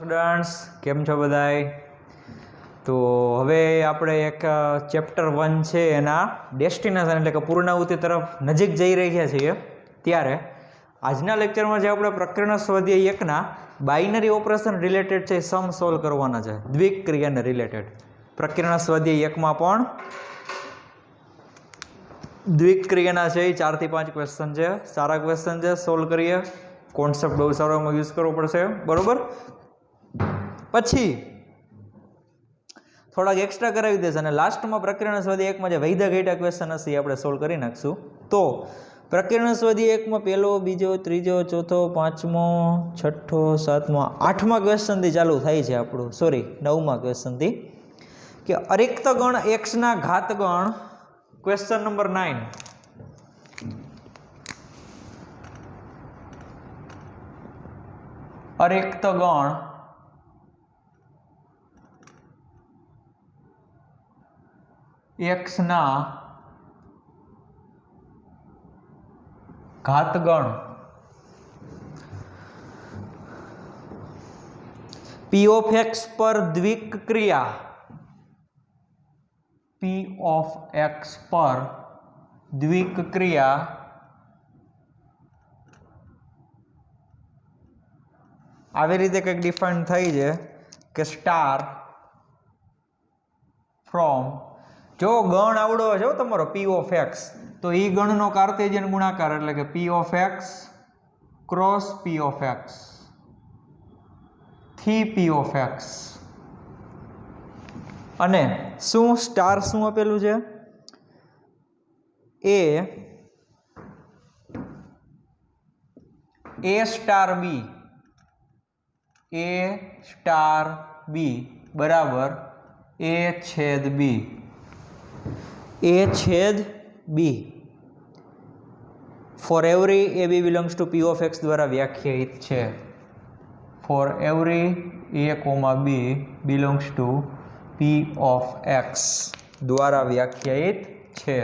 Students કેમ છો બધાય? તો હવે આપણે એક ચેપ્ટર 1 છે એના ડેસ્ટિનેશન એટલે કે પૂર્ણાહુતિ તરફ નજીક જઈ રહ્યા છીએ. ત્યારે આજના લેક્ચરમાં જે આપણે પ્રકરણ સ્વાધ્યાય 1ના બાઇનરી ઓપરેશન રિલેટેડ છે સમ સોલ્વ કરવાના છે, દ્વિક ક્રિયાને રિલેટેડ. પ્રકરણ સ્વાધ્યાય 1માં પણ દ્વિક ક્રિયાના છે, 4 થી 5 ક્વેશ્ચન છે. સારા ક્વેશ્ચન છે, સોલ્વ કરીએ. કોન્સેપ્ટ બહુ સારો એમાં યુઝ કરવો પડશે, બરોબર. પછી થોડાક એક્સ્ટ્રા કરાવી દેશે અને લાસ્ટમાં પ્રકરણ સ્વાધ્યાય 1માં જે વૈધા ઘેટા ક્વેશ્ચન હશે એ આપણે સોલ્વ કરી નાખશું. તો પ્રકરણ સ્વાધ્યાય 1માં પહેલો, બીજો, ત્રીજો, ચોથો, પાંચમો, છઠ્ઠો, સાતમો, 8મા ક્વેશ્ચનથી ચાલુ થાય છે આપણું, 9મા ક્વેશ્ચનથી, કે અરિક્ત ગણ x ના ઘાત ગણ. Question number 9. અરિક્ત ગણ x ના ઘાતગણ p of x પર દ્વિક ક્રિયા, p of x પર દ્વિક ક્રિયા આવી રીતે કંઈક ડિફાઇન થઈ છે કે સ્ટાર ફ્રોમ, જો ગણ આવડો છે તમારો p of x, તો એ ગણનો કાર્ટેશિયન ગુણાકાર એટલે કે p of x cross p of x થી p of x. અને શું સ્ટાર શું આપેલું છે? a star b, a star b બરાબર a છેદ b, a છેદ b for every a b belongs to p of x દ્વારા વ્યાખ્યાયિત છે. For every a, b belongs to p of x દ્વારા વ્યાખ્યાયિત છે.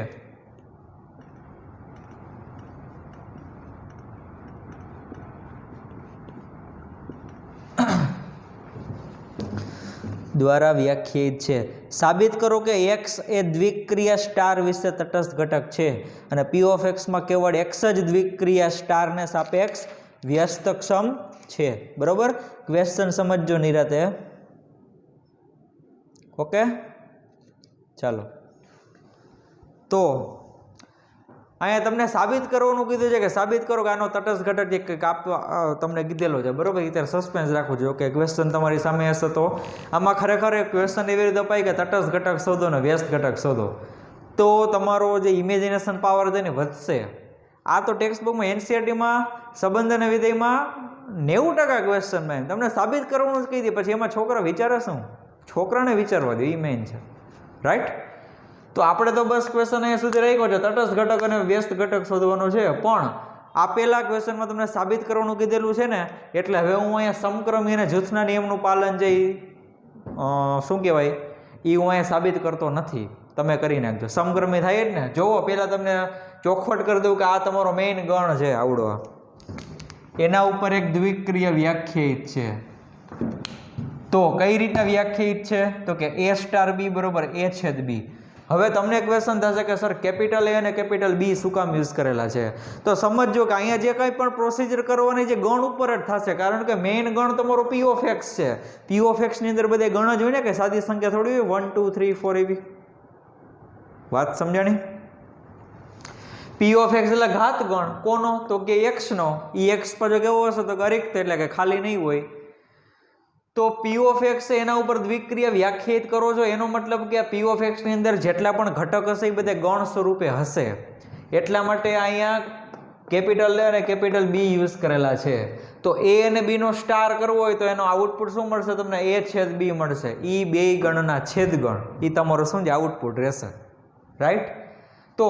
દ્વારા વ્યાખ્યાયિત છે. સાબિત કરો કે x એ દ્વિક ક્રિયા સ્ટાર વિશે તટસ્થ ઘટક છે અને p of x માં કેવળ x જ દ્વિક ક્રિયા સ્ટારને સાપેક્ષ વ્યસ્તક્ષમ છે. બરોબર, ક્વેશ્ચન સમજજો નિરાતે. ઓકે, ચાલો. તો અહીંયા તમને સાબિત કરવાનું કીધું છે કે સાબિત કરો કે આનો તટસ્થ ઘટક એક આપવા તમને કીધેલો છે, બરોબર. અત્યારે સસ્પેન્સ રાખવું જોઈએ. ઓકે, ક્વેશ્ચન તમારી સામે હશે તો આમાં ખરેખર એક ક્વેશ્ચન એવી રીતે અપાય કે તટસ્થ ઘટક શોધો ને વ્યસ્ત ઘટક શોધો, તો તમારો જે ઇમેજિનેશન પાવર છે ને વધશે. આ તો ટેક્સ્ટ બુકમાં એનસીઆરટીમાં સંબંધ અને વિધેયમાં 90% ક્વેશ્ચનમાં તમને સાબિત કરવાનું જ કહી દે, પછી એમાં છોકરા વિચારે શું? છોકરાને વિચારવા દે, એ મેઇન છે, રાઈટ. તો આપણે તો બસ ક્વેશ્ચન અહીંયા સુધી રાખ્યો છે, તટસ્થ ઘટક અને વ્યસ્ત ઘટક શોધવાનો છે. પણ આપેલા ક્વેશ્ચનમાં તમને સાબિત કરવાનું કીધેલું છે ને, એટલે હવે હું અહીંયા સમક્રમી અને જૂથના નિયમનું પાલન છે શું કહેવાય એ હું અહીંયા સાબિત કરતો નથી. તમે કરી નાખજો. સમક્રમી થાય જ ને. જોવો, પહેલાં તમને ચોખવટ કરી દઉં કે આ તમારો મેઇન ગણ છે આવડો, એના ઉપર એક દ્વિક ક્રિયા વ્યાખ્યાયિત છે. તો કઈ રીતના વ્યાખ્યાયિત છે? તો કે a સ્ટાર b બરોબર a છેદ b. હવે તમને ક્વેશ્ચન થશે કે સર કેપિટલ A અને કેપિટલ B શું કામ યુઝ કરેલા છે? તો સમજજો કે અહીંયા જે કંઈ પણ પ્રોસિજર કરવાની છે ગણ ઉપર જ થશે, કારણ કે મેઇન ગણ તમારો p of x છે. p of x ની અંદર બધે ગણ જ હોય ને, કે સાદી સંખ્યા થોડી હોય 1 2 3 4 એવી. વાત સમજાણી? p of x એટલે ઘાત ગણ. કોનો? તો કે x નો. એ x પાછો કેવો હશે? તો અરિક્ત, એટલે કે ખાલી નહીં હોય. તો p of x એના ઉપર દ્વિક ક્રિયા વ્યાખ્યાયિત કરો છો, એનો મતલબ કે આ p of x ની અંદર જેટલા પણ ઘટક હશે એ બધા ગણ સ્વરૂપે હશે. એટલા માટે અહીંયા કેપિટલ A અને કેપિટલ B યુઝ કરેલા છે. તો a અને b નો સ્ટાર કરવો હોય તો એનો આઉટપુટ શું મળશે? તમને a છેદ b મળશે. એ બે ગણના છેદ ગણ, એ તમારો શું છે? આઉટપુટ રહેશે, રાઈટ. તો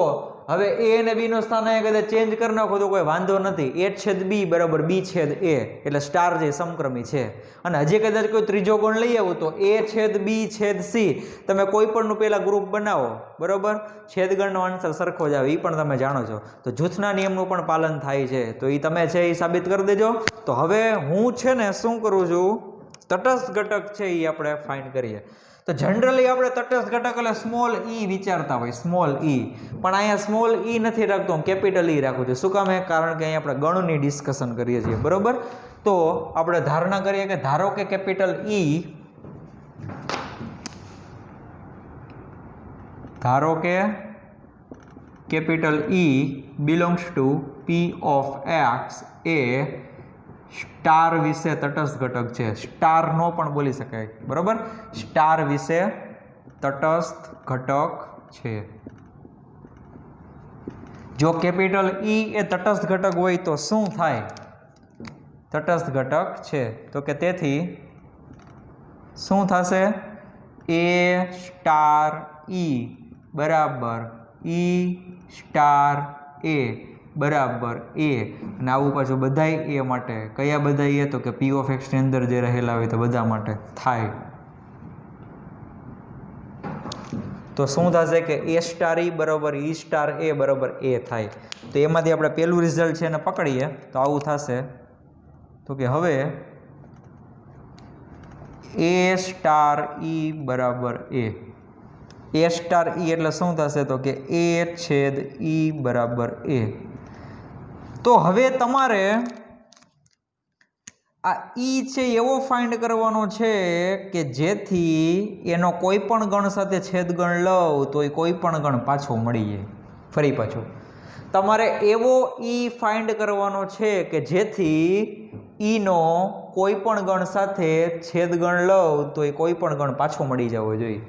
હવે a અને b નો સ્થાન અહીંયા કદાચ ચેન્જ કરી નાખો તો કોઈ વાંધો નથી. a છેદ b બરાબર b છેદ a, એટલે સ્ટાર જે સમક્રમી છે. અને હજી કદાચ કોઈ ત્રીજો ગણ લઈ આવું તો a છેદ b છેદ c, તમે કોઈ પણનું પહેલા ગ્રુપ બનાવો, બરોબર, છેદગણનો આન્સર સરખો જ આવે, એ પણ તમે જાણો છો. તો જૂથના નિયમનું પણ પાલન થાય છે, તો એ તમે છે એ સાબિત કરી દેજો. તો હવે હું છે ને શું કરું છું, તટસ્થ ઘટક છે એ આપણે ફાઇન્ડ કરીએ. તો જનરલી આપણે તટસ્થ ઘટક એટલે સ્મોલ ઈ વિચારતા હોય, સ્મોલ ઈ, પણ અહીંયા સ્મોલ ઈ નથી રાખતો, હું કેપિટલ ઈ રાખું છું. શું કામ? કારણ કે અહીંયા આપણે ગણની ડિસ્કશન કરીએ છીએ, બરોબર? તો આપણે ધારણા કરીએ કે ધારો કે કેપિટલ ઈ, ધારો કે capital E belongs to P of X A star વિશે તટસ્થ ઘટક છે. સ્ટાર નો પણ બોલી શકાય, બરોબર? સ્ટાર વિશે તટસ્થ ઘટક છે. જો કેપિટલ ઈ એ તટસ્થ ઘટક હોય તો શું થાય? તટસ્થ ઘટક છે. તો કે તેથી શું થશે? એ સ્ટાર ઈ બરાબર ઈ સ્ટાર એ બરાબર એ. અને આવું પાછું બધાય એ માટે. કયા બધા એ? તો કે પી ઓફ એક્સ ની અંદર જે રહેલા હોય તો બધા માટે થાય. તો શું થશે કે એ સ્ટાર ઈ બરાબર ઈ સ્ટાર એ બરાબર એ થાય. તો એમાંથી આપણે પહેલું રિઝલ્ટ છે એને પકડીએ તો આવું થશે. તો કે હવે એ સ્ટાર ઈ બરાબર એ. એ સ્ટાર ઈ એટલે શું થશે? તો કે એ છેદ ઈ બરાબર એ. તો હવે તમારે આ ઈ છે એવો ફાઇન્ડ કરવાનો છે કે જેથી એનો કોઈ પણ ગણ સાથે છેદગણ લઉં તો એ કોઈ પણ ગણ પાછો મળી જાય. ફરી પાછો તમારે એવો ઈ ફાઇન્ડ કરવાનો છે કે જેથી ઈનો કોઈ પણ ગણ સાથે છેદગણ લઉં તો એ કોઈ પણ ગણ પાછો મળી જવો જોઈએ.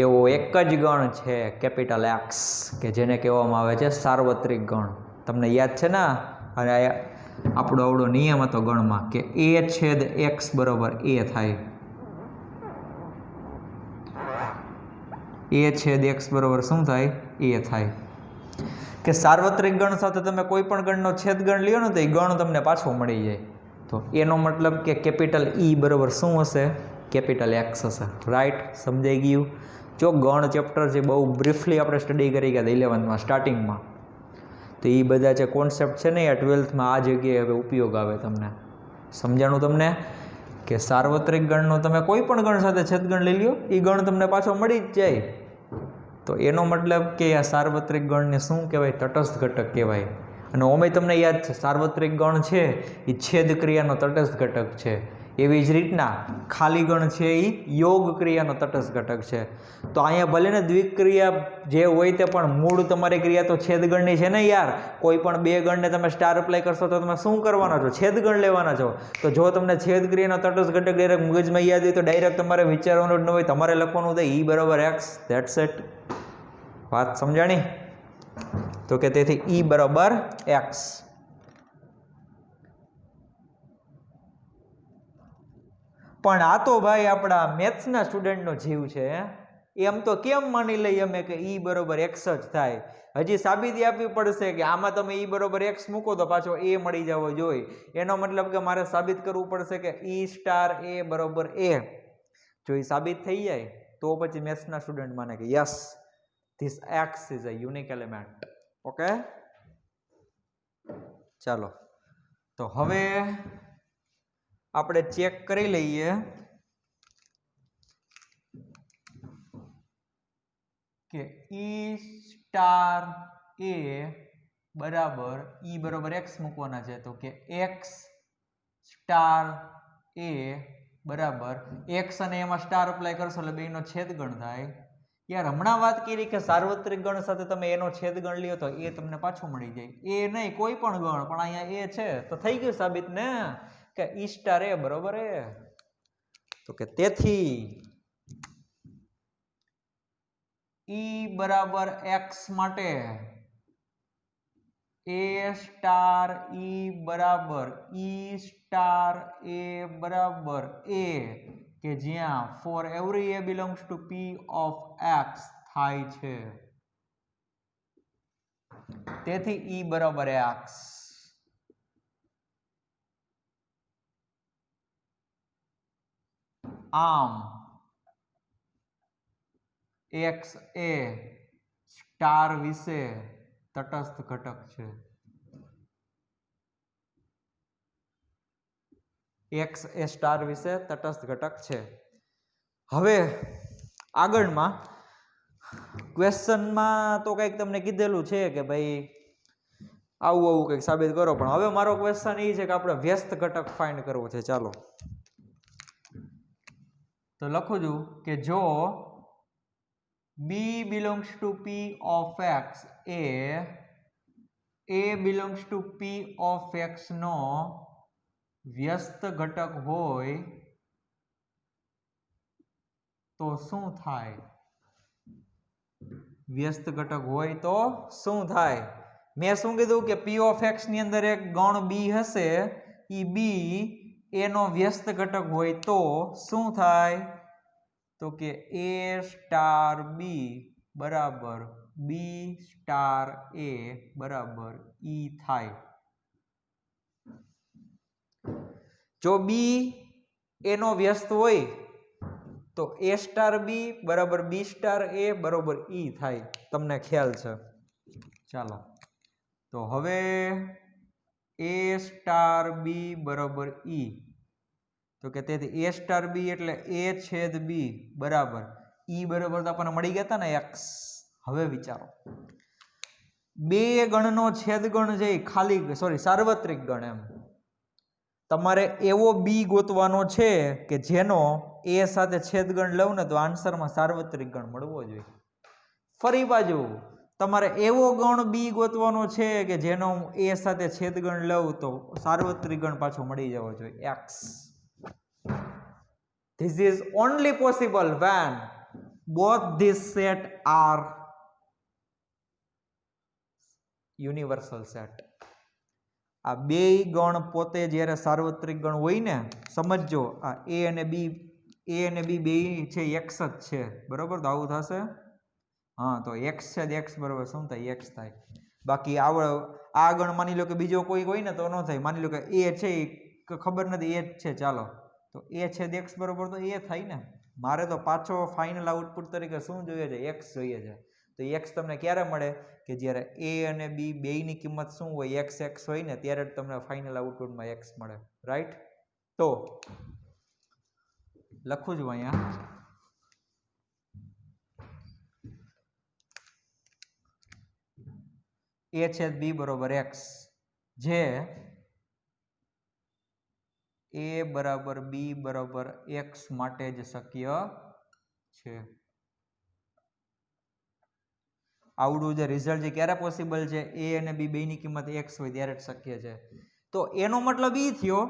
એવો એક જ ગણ છે કેપિટલ એક્સ કે જેને કહેવામાં આવે છે સાર્વત્રિક ગણ. તમને યાદ છે ને? અને આપણો આવડો નિયમ હતો ગણમાં કે એ છેદ એક્સ બરાબર એ થાય. એ છેદ એક્સ બરાબર શું થાય? એ થાય. કે સાર્વત્રિક ગણ સાથે તમે કોઈ પણ ગણનો છેદગણ લ્યો ને તો એ ગણ તમને પાછો મળી જાય. તો એનો મતલબ કે કેપિટલ ઈ બરાબર શું હશે? કેપિટલ એક્સ હશે. રાઈટ? સમજાઈ ગયું? જો ગણ ચેપ્ટર છે બહુ બ્રીફલી આપણે સ્ટડી કરી ગયા 11માં સ્ટાર્ટિંગમાં. તો એ બધા જે કોન્સેપ્ટ છે ને એ 12થમાં આ જગ્યાએ હવે ઉપયોગ આવે તમને. સમજાણું તમને? કે સાર્વત્રિક ગણનો તમે કોઈ પણ ગણ સાથે છેદગણ લઈ લ્યો એ ગણ તમને પાછો મળી જ જાય. તો એનો મતલબ કે આ સાર્વત્રિક ગણને શું કહેવાય? તટસ્થ ઘટક કહેવાય. અને ઓમે તમને યાદ છે સાર્વત્રિક ગણ છે એ છેદ ક્રિયાનો તટસ્થ ઘટક છે. એવી જ રીતના ખાલી ગણ છે એ યોગ ક્રિયાનો તટસ્થ ઘટક છે. તો અહીંયા ભલે ને દ્વિક્રિયા જે હોય તે પણ મૂળ તમારી ક્રિયા તો છેદગણની છે ને યાર. કોઈ પણ બે ગણને તમે સ્ટાર અપ્લાય કરશો તો તમે શું કરવાના છો? છેદગણ લેવાના છો. તો જો તમને છેદ ક્રિયાનો તટસ્થ ઘટક ડાયરેક્ટ મગજમાં યાદ હોય તો ડાયરેક્ટ તમારે વિચારવાનું જ ન હોય, તમારે લખવાનું થાય ઈ બરાબર એક્સ. That's it. વાત સમજાણી? તો કે તેથી ઈ બરાબર એક્સ. પણ આ તો ભાઈ આપણા મેથ્સના સ્ટુડન્ટનો જીવ છે. એમ તો કેમ માની લઈએ અમે કે ઈ બરોબર એક્સ જ થાય? હજી સાબિતી આપવી પડશે કે આમાં તમે ઈ બરોબર એક્સ મૂકો તો પાછો એ મળી જવો જોઈએ. એનો મતલબ કે મારે સાબિત કરવું પડશે કે ઈ સ્ટાર એ બરોબર એ. જો એ સાબિત થઈ જાય તો પછી મેથ્સના સ્ટુડન્ટ માને કે yes this x is a unique element. Okay, ચાલો તો હવે આપણે ચેક કરી લઈએ કે ઈ સ્ટાર એ બરાબર ઈ બરાબર એક્સ મૂકવાના છે. તો કે એક્સ સ્ટાર એ બરાબર એક્સ અને એમાં સ્ટાર અપ્લાય કરશો એટલે બેનો છેદગણ થાય. યાર હમણાં વાત કરી કે સાર્વત્રિક ગણ સાથે તમે એનો છેદગણ લ્યો તો એ તમને પાછું મળી જાય. એ નહીં કોઈ પણ ગણ, પણ અહીંયા એ છે તો થઈ ગયું સાબિત ને કે ઈ સ્ટાર એ બરોબર એ. તો કે તેથી ઈ બરાબર એક્સ માટે એ સ્ટાર ઈ બરાબર ઈ સ્ટાર એ બરાબર એ કે જ્યાં four every A belongs to P of x થાય છે. તેથી ઈ બરાબર એક્સ. આમ એક્સ એ સ્ટાર વિશે તટસ્થ ઘટક છે. એક્સ એ સ્ટાર વિશે તટસ્થ ઘટક છે. હવે આગળમાં ક્વેશ્ચનમાં તો કંઈક તમને કીધેલું છે કે ભાઈ આવું આવું કંઈક સાબિત કરો, પણ હવે મારો ક્વેશ્ચન એ છે કે આપણે વ્યસ્ત ઘટક ફાઇન્ડ કરવો છે. ચાલો તો લખું છું કે જો B belongs to P of X A A belongs to P of X નો વ્યસ્ત ઘટક હોય તો શું થાય? વ્યસ્ત ઘટક હોય તો શું થાય? મેં શું કીધું કે P of X ની અંદર એક ગણ B હશે, એ B એનો વ્યસ્ત ઘટક હોય તો શું થાય? તો કે A સ્ટાર B બરાબર B સ્ટાર A બરાબર E થાય. જો B એનો વ્યસ્ત હોય તો A સ્ટાર B બરાબર B સ્ટાર A બરાબર E થાય. તમને ખ્યાલ છે? ચાલો તો હવે A સ્ટાર B બરાબર E, તો કે તેથી A સ્ટાર B એટલે A છેદ B બરાબર E બરાબર તો આપણને મળી ગયા હતા ને X. હવે વિચારો, બે ગણનો છેદગણ છે ખાલી સાર્વત્રિક ગણ, એમ તમારે એવો B ગોતવાનો છે કે જેનો A સાથે છેદગણ લઉં ને તો આન્સરમાં સાર્વત્રિક ગણ મળવો જોઈએ. ફરી બાજુ તમારે એવો ગણ B ગોતવાનો છે કે જેનો હું A સાથે છેદગણ લઉં તો સાર્વત્રિક ગણ પાછો મળી જવો જોઈએ X. This is only possible when both these set are universal set. આ બે ગણ પોતે જ્યારે સાર્વત્રિક ગણ હોય ને, સમજો આ A અને B બે છે X જ છે, બરોબર? તો આવું થશે. હા, તો X છે X બરોબર શું થાય? X થાય. બાકી આ ગણ માની લો કે બીજો કોઈ હોય ને તો ન થાય. માની લો કે A છે એ ખબર નથી A જ છે, ચાલો તો A છે X બરોબર તો A થાય ને. મારે તો પાછો ફાઇનલ આઉટપુટ તરીકે શું જોઈએ છે? X જોઈએ છે. તો X તમને ક્યારે મળે? કે જ્યારે A અને B બેયની કિંમત શું હોય? X હોય ને ત્યારે જ તમને ફાઇનલ આઉટપુટમાં X મળે, રાઈટ? તો લખું છું અહીંયા A છેદ B બરોબર X, જે A બરાબર B બરાબર X માટે જ શક્ય છે. આવડું જે રિઝલ્ટ છે ક્યારે પોસિબલ છે? A અને B બેયની કિંમત X હોય ત્યારે જ શક્ય છે. તો એનો મતલબ એ થયો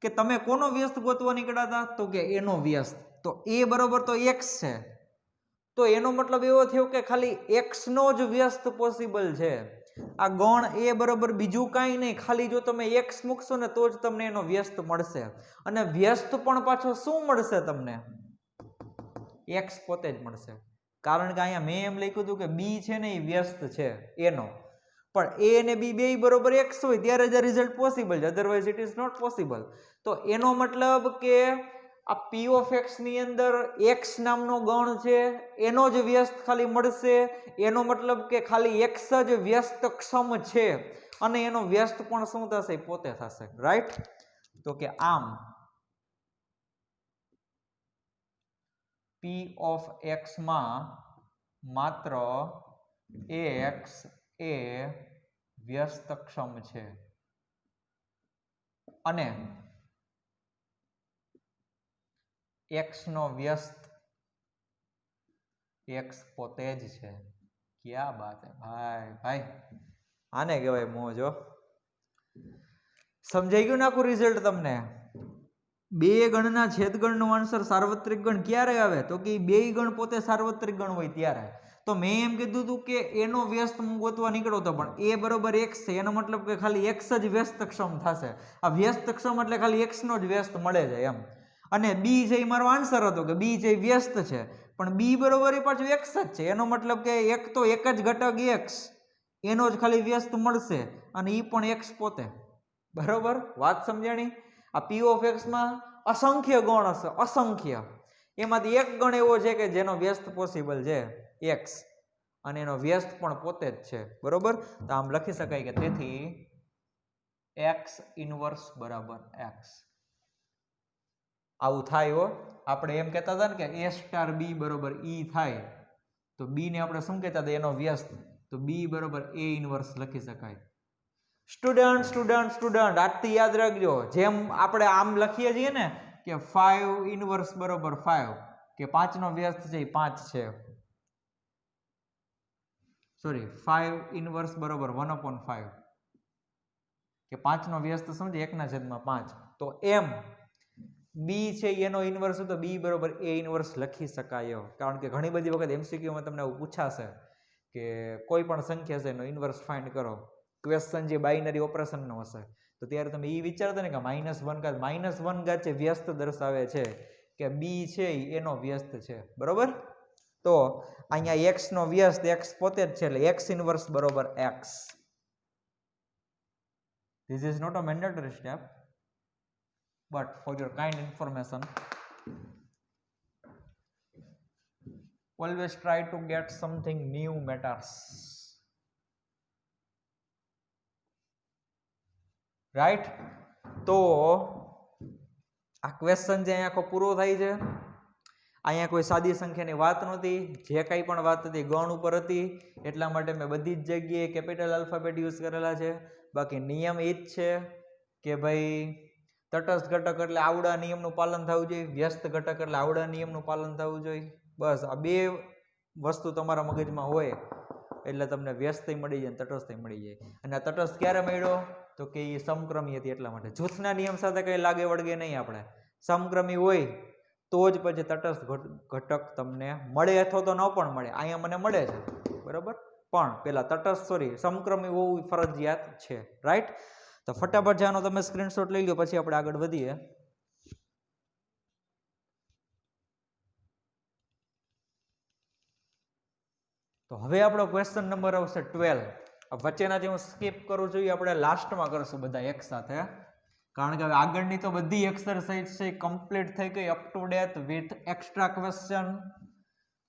કે તમે કોનો વ્યસ્ત ગોતવા નીકળ્યા હતા? તો કે એનો વ્યસ્ત. તો A બરોબર તો X છે, તો એનો મતલબ એવો થયો કે ખાલી X નો જ વ્યસ્ત પોસિબલ છે. આ ગણ A બરોબર બીજું કાંઈ નહીં, ખાલી જો તમે X મૂકશો ને તો જ તમને એનો વ્યસ્ત મળશે. અને વ્યસ્ત પણ પાછો શું મળશે તમને? X પોતે જ મળશે. કારણ કે અહીંયા મેં એમ લખ્યું હતું કે B છે ને એ વ્યસ્ત છે એનો, પણ A અને B બે બરોબર X હોય ત્યારે જ રિઝલ્ટ પોસિબલ છે, otherwise it is not possible. તો એનો મતલબ કે આ P of X ની અંદર X નામનો ગણ છે એનો જ વ્યસ્ત ખાલી મળશે. એનો મતલબ કે ખાલી X જ વ્યસ્તક્ષમ છે અને એનો વ્યસ્ત પણ શું થશે? પોતે થશે, રાઈટ? તો કે આમ P of X માં માત્ર X એ વ્યસ્તક્ષમ છે અને X નો વ્યસ્ત X પોતે જ છે. ક્યાં બાત હે ભાઈ, આને કહેવાય મોજ. સમજાઈ ગયું ને આખું રિઝલ્ટ તમને? બે ગણના છેદગણનો આન્સર સાર્વત્રિક ગણ ક્યારે આવે? તો કે બે ગણ પોતે સાર્વત્રિક ગણ હોય ત્યારે. તો મેં એમ કીધું હતું કે એનો વ્યસ્ત હું ગોતવા નીકળ્યો હતો, પણ A બરોબર X છે, એનો મતલબ કે ખાલી X જ વ્યસ્તક્ષમ થશે. આ વ્યસ્તક્ષમ એટલે ખાલી X નો જ વ્યસ્ત મળે છે એમ. અને B છે એ મારો આન્સર હતો કે B છે એ વ્યસ્ત છે, પણ B બરોબર એ પાછું X જ છે. એનો મતલબ કે એક તો એક જ ઘટક X, એનો જ ખાલી વ્યસ્ત મળશે અને એ પણ X પોતે. બરોબર? વાત સમજાણી? આ P of X માં અસંખ્ય ગણ હશે, અસંખ્ય. એમાંથી એક ગણ એવો છે કે જેનો વ્યસ્ત પોસિબલ છે X, અને એનો વ્યસ્ત પણ પોતે જ છે. બરોબર? તો આમ લખી શકાય કે તેથી X ઇનવર્સ બરાબર X. આવું થાય હો. આપણે એમ કહેતા હતા ને કે A સ્ટાર B બરોબર E થાય, તો B ને આપણે શું કહેતા હતા? એનો વ્યસ્ત. તો B બરોબર A ઇનવર્સ લખી શકાય. સ્ટુડન્ટ સ્ટુડન્ટ સ્ટુડન્ટ આજથી યાદ રાખજો, જેમ આપણે આમ લખીએ છીએ ને કે 5 ઇનવર્સ બરોબર 5, કે 5 નો વ્યસ્ત છે એ 5 છે, સોરી 5 ઇનવર્સ બરોબર 1/5, કે 5 નો વ્યસ્ત શું છે? 1/5. તો એમ બી છે એનો ઇનવર્સ તો બી બરોબર એ ઇનવર્સ લખી શકાય. કારણ કે ઘણી બધી વખત એમસીક્યુમાં તમને એવું પૂછાશે કે કોઈ પણ સંખ્યા છે એનો ઇનવર્સ ફાઇન્ડ કરો, ક્વેશ્ચન જે બાઇનરી ઓપરેશનનો હશે, તો ત્યારે તમે એ વિચારતા ને કે -1 ઘાત છે વ્યસ્ત દર્શાવે છે કે બી છે એનો વ્યસ્ત છે, બરોબર. તો અહીંયા એક્સ નો વ્યસ્ત એક્સ પોતે જ છે, એટલે એક્સ ઇનવર્સ બરોબર x. This is not a mandatory step, but for your kind information, always try to get something new matters. Right? તો આ ક્વેશ્ચન જે અહીંયા આખો પૂરો થાય છે. અહીંયા કોઈ સાદી સંખ્યાની વાત નહોતી, જે કંઈ પણ વાત હતી ગણ ઉપર હતી, એટલા માટે મેં બધી જ જગ્યાએ કેપિટલ આલ્ફાબેટ યુઝ કરેલા છે. બાકી નિયમ એ જ છે કે ભાઈ તટસ્થ ઘટક એટલે આવડા નિયમનું પાલન થવું જોઈએ, વ્યસ્ત ઘટક એટલે આવડા નિયમનું પાલન થવું જોઈએ. બસ આ બે વસ્તુ તમારા મગજમાં હોય એટલે તમને વ્યસ્તય મળી જાય, તટસ્થ મળી જાય. અને આ તટસ્થ ક્યારે મળ્યો? તો કે એ સમક્રમી હતી એટલા માટે. જૂથના નિયમ સાથે કંઈ લાગે વળગે નહીં. આપણે સમક્રમી હોય તો જ પછી તટસ્થ ઘટક તમને મળે, અથવા તો ન પણ મળે. અહીંયા મને મળે છે, બરાબર, પણ પેલા તટસ્થ સમક્રમી હોવું ફરજિયાત છે. રાઈટ? તો ફટાફટ જાનો તમે સ્ક્રીનશોટ લઈ લો, પછી આપણે આગળ વધીએ. તો હવે આપણો ક્વેશ્ચન નંબર આવશે 12. વચ્ચેના જે હું સ્કીપ કરું છું એ આપણે લાસ્ટમાં કરશું બધા એક સાથે, કારણ કે હવે આગળની તો બધી એક્સરસાઇઝ છે કમ્પ્લીટ થઈ ગઈ, up to date with extra question.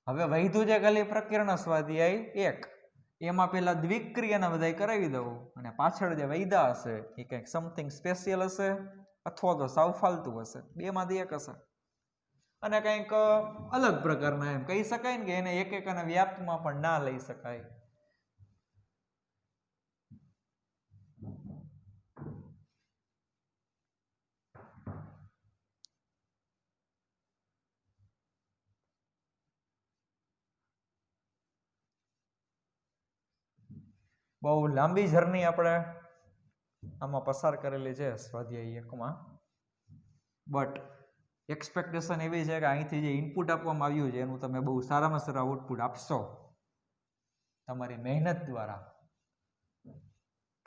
હવે વૈધું છે ખાલી પ્રકીર્ણ સ્વાધ્યાય 1, એમાં પેલા દ્વિક્રિયાના બધા કરાવી દઉં, અને પાછળ જે વૈધા હશે એ કંઈક સમથિંગ સ્પેશિયલ હશે અથવા તો સાવ ફાલતુ હશે, બેમાંથી એક હશે. અને કંઈક અલગ પ્રકારના એમ કહી શકાય ને કે એને એક અને વ્યાપ્તમાં પણ ના લઈ શકાય. બહુ લાંબી જર્ની આપણે આમાં પસાર કરેલી છે સ્વાધ્યાય 1માં, બટ એક્સપેક્ટેશન એવી છે કે અહીંથી જે ઇનપુટ આપવામાં આવ્યું છે એનું તમે બહુ સારામાં સારા આઉટપુટ આપશો તમારી મહેનત દ્વારા,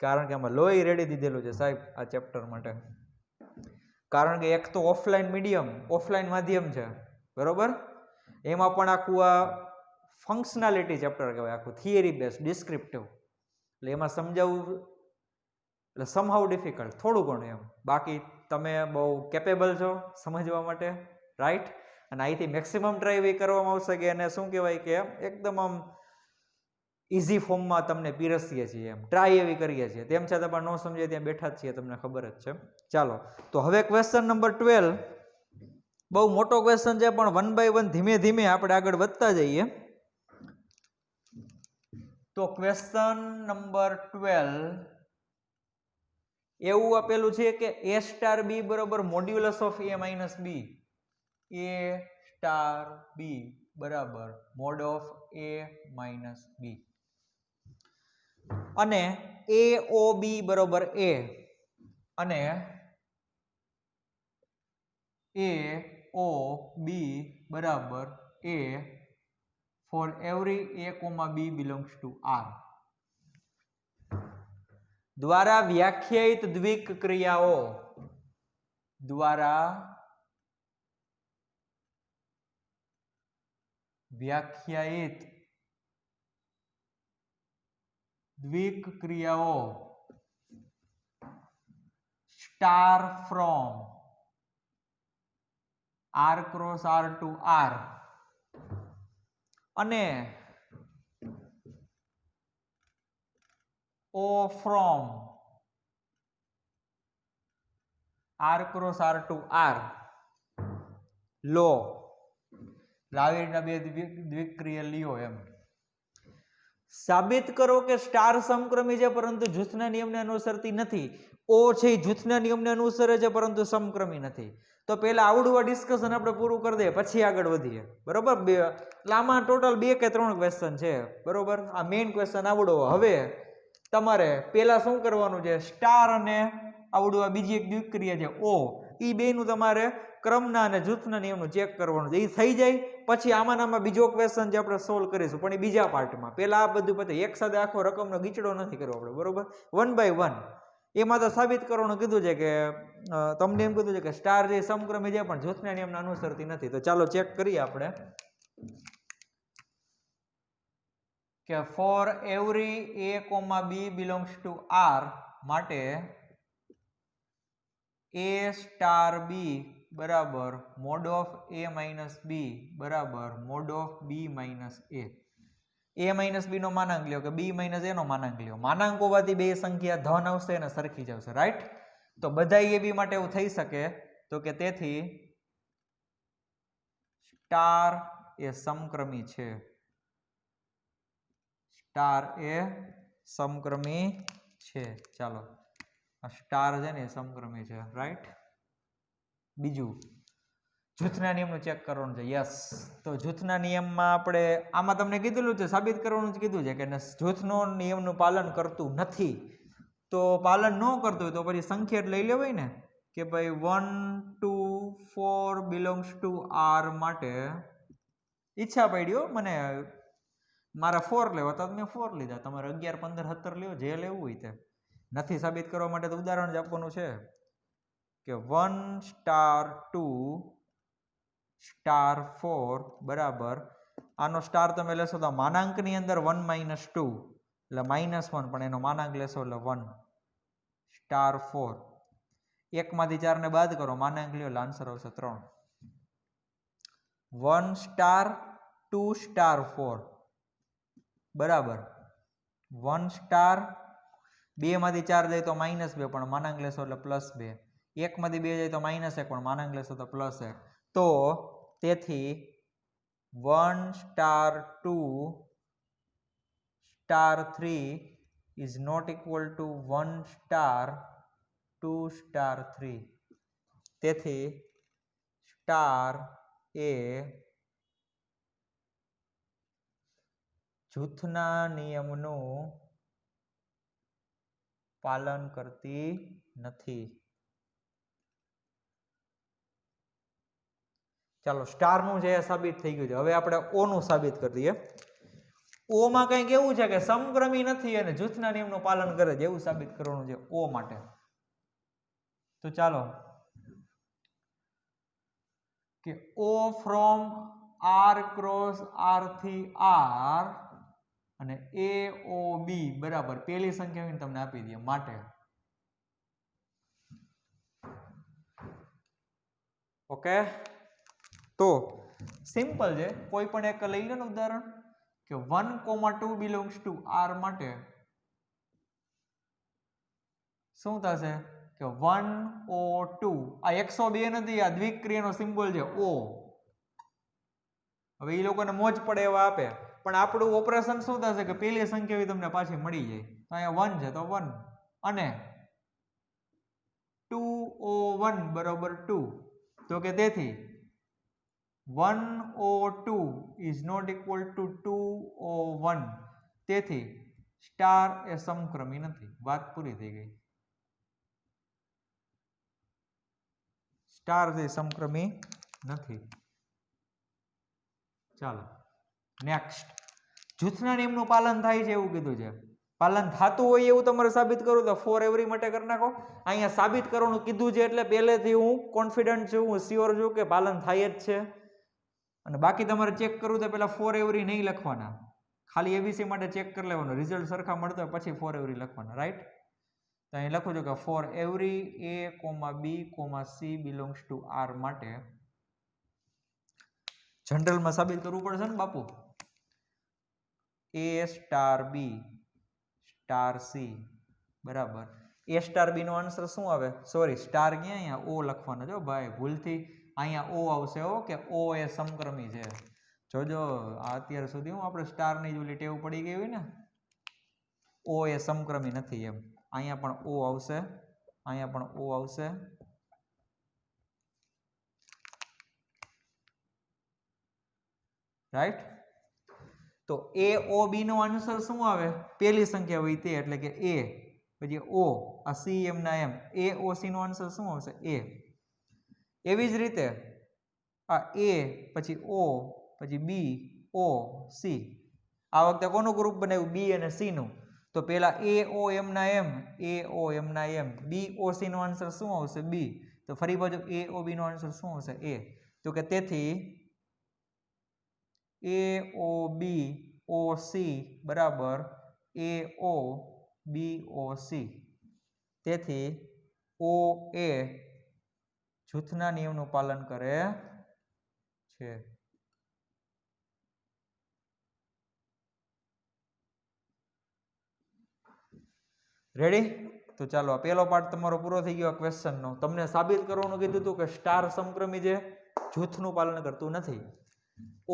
કારણ કે આમાં લોહી રેડી દીધેલું છે સાહેબ આ ચેપ્ટર માટે. કારણ કે એક તો ઓફલાઈન મીડિયમ, ઓફલાઈન માધ્યમ છે, બરોબર, એમાં પણ આખું આ ફંક્શનાલિટી ચેપ્ટર કહેવાય, આખું થિયરી બેઝ ડિસ્ક્રિપ્ટિવ, એટલે એમાં સમજાવવું એટલે સમહાઉ ડિફિકલ્ટ થોડું ઘણું એમ. બાકી તમે બહુ કેપેબલ છો સમજવા માટે, રાઈટ? અને અહીંથી મેક્સિમમ ટ્રાય એવી કરવામાં આવશે કે એને શું કહેવાય કે એકદમ આમ ઇઝી ફોર્મમાં તમને પીરસીએ છીએ, એમ ટ્રાય એવી કરીએ છીએ. તેમ છતાં પણ ન સમજે ત્યાં બેઠા જ છીએ, તમને ખબર જ છે. ચાલો, તો હવે ક્વેશ્ચન નંબર 12 બહુ મોટો ક્વેશ્ચન છે, પણ 1 by 1 ધીમે ધીમે આપણે આગળ વધતા જઈએ. તો ક્વેશ્ચન નંબર 12 એવું આપેલું છે કે a સ્ટાર b બરોબર modulus of a minus b, a star b બરાબર mode of a minus b, અને AOB બરોબર a, અને AOB બરાબર a for every a, b belongs to R દ્વારા વ્યાખ્યાયિત દ્વિક ક્રિયાઓ, દ્વારા વ્યાખ્યાયિત દ્વિક ક્રિયાઓ star from R cross R to R અને O from R cross R to R લો, આવી રીતના બે દ્વિક્રિય લ્યો એમ. સાબિત કરો કે સ્ટાર સમક્રમી છે પરંતુ જૂથના નિયમને અનુસરતી નથી. ઓ છે એ જૂથના નિયમને અનુસરે છે પરંતુ સમક્રમી નથી. તો પહેલા આવડું ડિસ્કશન આપણે પૂરું કરી દઈએ પછી આગળ વધીએ, બરોબર. એટલે આમાં ટોટલ 2 કે 3 ક્વેશ્ચન છે, બરોબર. આ મેઇન ક્વેશ્ચન આવડો. હવે તમારે પહેલા શું કરવાનું છે, સ્ટાર અને આવડું આ બીજી એક દ્વિક્રિયા છે ઓ, એ બેનું તમારે ક્રમના અને જૂથના નિયમનું ચેક કરવાનું છે. એ થઈ જાય પછી આમાં બીજો ક્વેશ્ચન જે આપણે સોલ્વ કરીશું, પણ એ બીજા પાર્ટમાં. પહેલા આ બધું પતે, એક સાથે આખો રકમનો ગીચડો નથી કરવો આપણે, બરોબર. 1 by 1 એમાં તો સાબિત કરવાનું કીધું છે કે તમને એમ કીધું છે કે સ્ટાર જે સમક્રમી છે પણ જૂથના નિયમને અનુસરતી નથી. તો ચાલો ચેક કરીએ આપણે કે for every a, b belongs to r માટે a સ્ટાર b બરાબર mode of a minus b બરાબર mode of b minus a minus b નો માનાંક લ્યો કે b માઇનસ a નો માનાંક લ્યો. માનાંક હોવાથી બે સંખ્યા ધન આવશે અને સરખી જ આવશે, રાઈટ. તો બધા a b માટે એવું થઈ શકે. તો કે તેથી સ્ટાર એ સમક્રમી છે, સ્ટાર એ સમક્રમી છે. ચાલો, આ સ્ટાર છે ને એ સમક્રમી છે, રાઈટ. બીજું જૂથના નિયમનું ચેક કરવાનું છે. યસ, તો જૂથના નિયમમાં આપણે આમાં તમને કીધેલું છે, સાબિત કરવાનું જ કીધું છે કે જૂથનો નિયમનું પાલન કરતું નથી. તો પાલન ન કરતું હોય તો પછી સંખ્યા લઈ લેવાય ને કે ભાઈ 1 2 4 બિલોંગ્સ ટુ આર માટે ઈચ્છા પડી મને મારા 4 લેવા તો મેં 4 લીધા, તમારે 11 15 17 લેવો જે લેવું હોય તે. નથી સાબિત કરવા માટે તો ઉદાહરણ જ આપવાનું છે કે 1 સ્ટાર 2 સ્ટાર 4 બરાબર આનો સ્ટાર તમે લેશો તો માનાંકની અંદર 1 માઇનસ 2 એટલે -1, પણ એનો માનાંક લેશો એટલે 1 સ્ટાર 4. 1 માંથી 4 ને બાદ કરો, માનાંક લ્યો એટલે આન્સર આવશે 3. 1 સ્ટાર 2 સ્ટાર 4 બરાબર 1 સ્ટાર 2 માંથી 4 જાય તો -2 પણ માનાંક લેશો એટલે +2. 1 માંથી 2 જાય તો -1 પણ માનાંક લેશો તો +1. તો તેથી 1 star 2 star 3 is not equal to 1 star 2 star 3. તેથી સ્ટાર એ જૂથના નિયમનું પાલન કરતી નથી. ચાલો, સ્ટાર નું છે સાબિત થઈ ગયું છે. હવે આપણે ઓ નું સાબિત કરી દઈએ. ઓ માં કંઈક એવું છે કે સમક્રમી નથી અને જૂથના નિયમનું પાલન કરે છે, એવું સાબિત કરવાનું છે ઓ માટે. તો ચાલો કે ઓ ફ્રોમ આર ક્રોસ આર થી આર અને એ ઓ બી બરાબર પેલી સંખ્યા તમને આપી દઈએ માટે ઓકે. તો સિમ્પલ છે, કોઈ પણ એક લઈ લો ને ઉદાહરણ કે 1, 2 બિલોંગ્સ ટુ આર માટે શું થશે કે 1O2 આ 102 નથી, આ દ્વિક્રિયાનો સિમ્બોલ છે O. હવે એ લોકોને મોજ પડે એવા આપે, પણ આપણું ઓપરેશન શું થશે કે પેલી સંખ્યા તમને પાછી મળી જાય. તો અહીંયા 1 છે તો 1 અને 2O1 બરાબર 2. તો કે તેથી 1O2 is not equal to 2O1. તેથી સ્ટાર એ સમક્રમી નથી. વાત પૂરી થઈ ગઈ. સ્ટાર જે સમક્રમી નથી. ચાલો નેક્સ્ટ, જૂથના નિયમનું પાલન થાય છે એવું કીધું છે. પાલન થતું હોય એવું તમારે સાબિત કરવું તો ફોર એવરી માટે કરી નાખો. અહીંયા સાબિત કરવાનું કીધું છે એટલે પહેલેથી હું કોન્ફિડન્ટ છું, હું શ્યોર છું કે પાલન થાય જ છે. અને બાકી તમારે ચેક કરવું તો પહેલા ફોર એવરી નહીં લખવાના, ખાલી એબીસી માટે ચેક કરી લેવાનું, રિઝલ્ટ સરખા મળતા હોય પછી ફોર એવરી લખવાના, રાઈટ. તો અહીં લખું છું કે for every a, b, c belongs to r માટે જનરલમાં સાબિત કરવું પડશે ને બાપુ. a star b star c બરાબર a સ્ટાર b નો આન્સર શું આવે? સોરી, સ્ટાર ક્યાં અહીંયા ઓ લખવાનો છે ભાઈ, ભૂલથી અહીંયા ઓ આવશે કે ઓ એ સમક્રમી છે. જોજો આ અત્યાર સુધી હું આપણે સ્ટારની જ ઓલી ટેવ પડી ગઈ હોય ને, ઓ એ સમક્રમી નથી એમ. અહીંયા પણ ઓ આવશે, અહીંયા પણ ઓ આવશે. રાઈટ. તો એ ઓ બી નો આન્સર શું આવે? પહેલી સંખ્યા હોય તે, એટલે કે એ, પછી ઓ, આ સી એમ ના એમ, એ ઓ સી નો આન્સર શું આવશે? એ. એવી જ રીતે આ એ પછી ઓ પછી બી ઓ સી, આ વખતે કોનું ગ્રુપ બનાવ્યું? બી અને સી નું. તો પેલા એ ઓ એમ ના એમ, એ ઓ એમ ના એમ, બી ઓ સી નો આન્સર શું આવશે? બી. તો ફરી પાછું એ ઓ બી નો આન્સર શું આવશે? એ. તો કે તેથી એ ઓ બી ઓ સી બરાબર એ ઓ બી ઓ સી. તેથી ઓ એ જૂથના નિયમનું પાલન કરે છે. રેડી? તો ચાલો આ પહેલો પાર્ટ તમારો પૂરો થઈ ગયો ક્વેશ્ચનનો. તમને સાબિત કરવાનું કીધું હતું કે સ્ટાર સમક્રમી છે, જૂથનું પાલન કરતું નથી.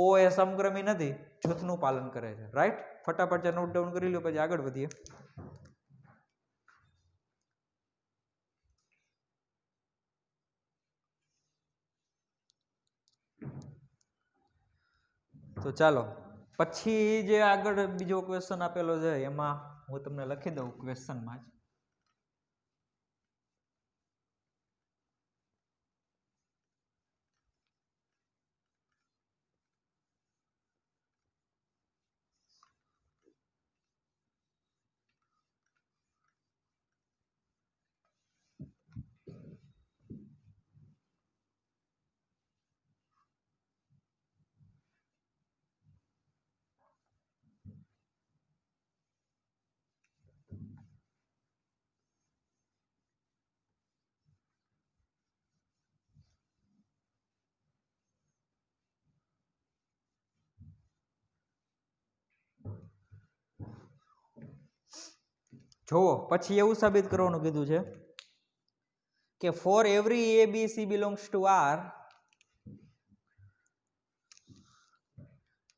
ઓ એ સમક્રમી નથી, જૂથનું પાલન કરે છે. રાઈટ? ફટાફટ નોટ ડાઉન કરી લો, પછી આગળ વધીએ. તો ચાલો પછી જે આગળ બીજો ક્વેશ્ચન આપેલો છે એમાં હું તમને લખી દઉં ક્વેશ્ચનમાં જ. જોવો પછી એવું સાબિત કરવાનું કીધું છે કે for every A B C belongs to R,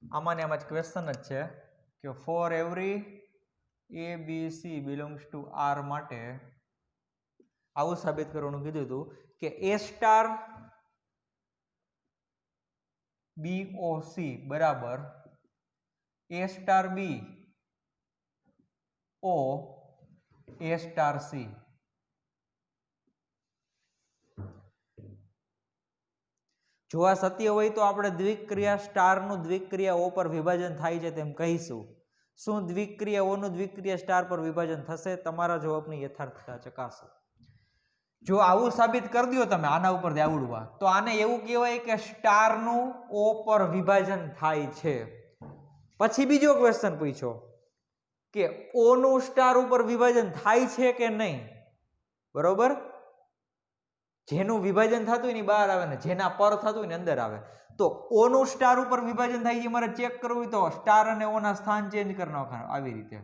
આમાં ને આમાં જ ક્વેશ્ચન જ છે કે for every A B C belongs to R માટે આવું સાબિત કરવાનું કીધું હતું કે એ સ્ટાર બી ઓ સી બરાબર એ સ્ટાર બી ઓ એ સ્ટાર સી. જો આ સત્ય હોય તો આપણે દ્વિક્રિયા સ્ટારનું દ્વિક્રિયા ઓ પર વિભાજન થાય છે તેમ કહીશું. શું દ્વિક્રિયા ઓનું દ્વિક્રિયા સ્ટાર પર વિભાજન થશે? તમારા જવાબની યથાર્થતા ચકાસો. જો આવું સાબિત કરી દો તમે આના ઉપરથી આવડવા, તો આને એવું કહેવાય કે સ્ટારનું ઓ પર વિભાજન થાય છે. પછી બીજો ક્વેશ્ચન પૂછ્યો કે ઓ નું સ્ટાર ઉપર વિભાજન થાય છે કે નહીં? બરોબર? જેનું વિભાજન થતું હોય ને બહાર આવે ને જેના પર થતું હોય ને અંદર આવે. તો ઓ નું સ્ટાર ઉપર વિભાજન થાય છે મારે ચેક કરવું હોય તો સ્ટાર અને ઓ ના સ્થાન ચેન્જ કરી નાખવાના આવી રીતે.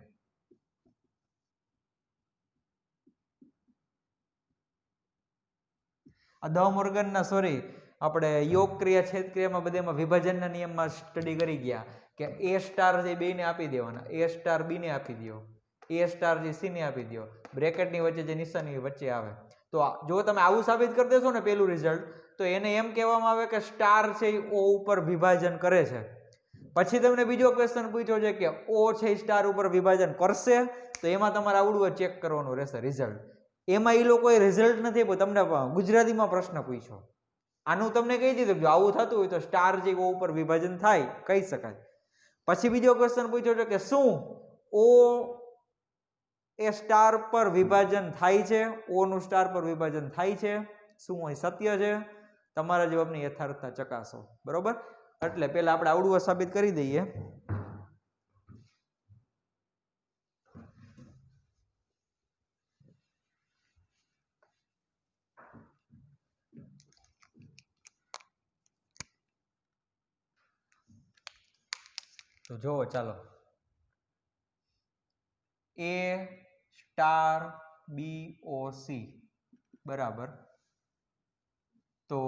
આ દ મોર્ગનના સોરી આપણે યોગ ક્રિયા છેદ ક્રિયામાં બધામાં વિભાજનના નિયમમાં સ્ટડી કરી ગયા કે એ સ્ટાર જે બેને આપી દેવાના, એ સ્ટાર બી ને આપી દો, એ સ્ટાર જે સી ને આપી દો, બ્રેકેટની વચ્ચે જે નિશાની વચ્ચે આવે. તો જો તમે આવું સાબિત કરી દેશો ને પેલું રિઝલ્ટ, તો એને એમ કહેવામાં આવે કે સ્ટાર છે એ ઓ ઉપર વિભાજન કરે છે. પછી તમને બીજો ક્વેશ્ચન પૂછ્યો છે કે ઓ છે એ સ્ટાર ઉપર વિભાજન કરશે, તો એમાં તમારે આવડવું ચેક કરવાનું રહેશે રિઝલ્ટ. એમાં એ લોકોએ રિઝલ્ટ નથી આપ્યું, તમને ગુજરાતીમાં પ્રશ્ન પૂછ્યો. આનું તમને કહી દીધું જો આવું થતું હોય તો સ્ટાર જે ઓ ઉપર વિભાજન થાય કહી શકાય. પછી બીજો ક્વેશ્ચન પૂછ્યો છે કે શું ઓ એ સ્ટાર પર વિભાજન થાય છે? ઓ નું સ્ટાર પર વિભાજન થાય છે? શું અહીં સત્ય છે? તમારા જવાબની યથાર્થતા ચકાસો. બરોબર? એટલે પેલા આપણે આવડું સાબિત કરી દઈએ. તો જોવો ચાલો, એ સ્ટાર બી ઓ સી બરાબર તો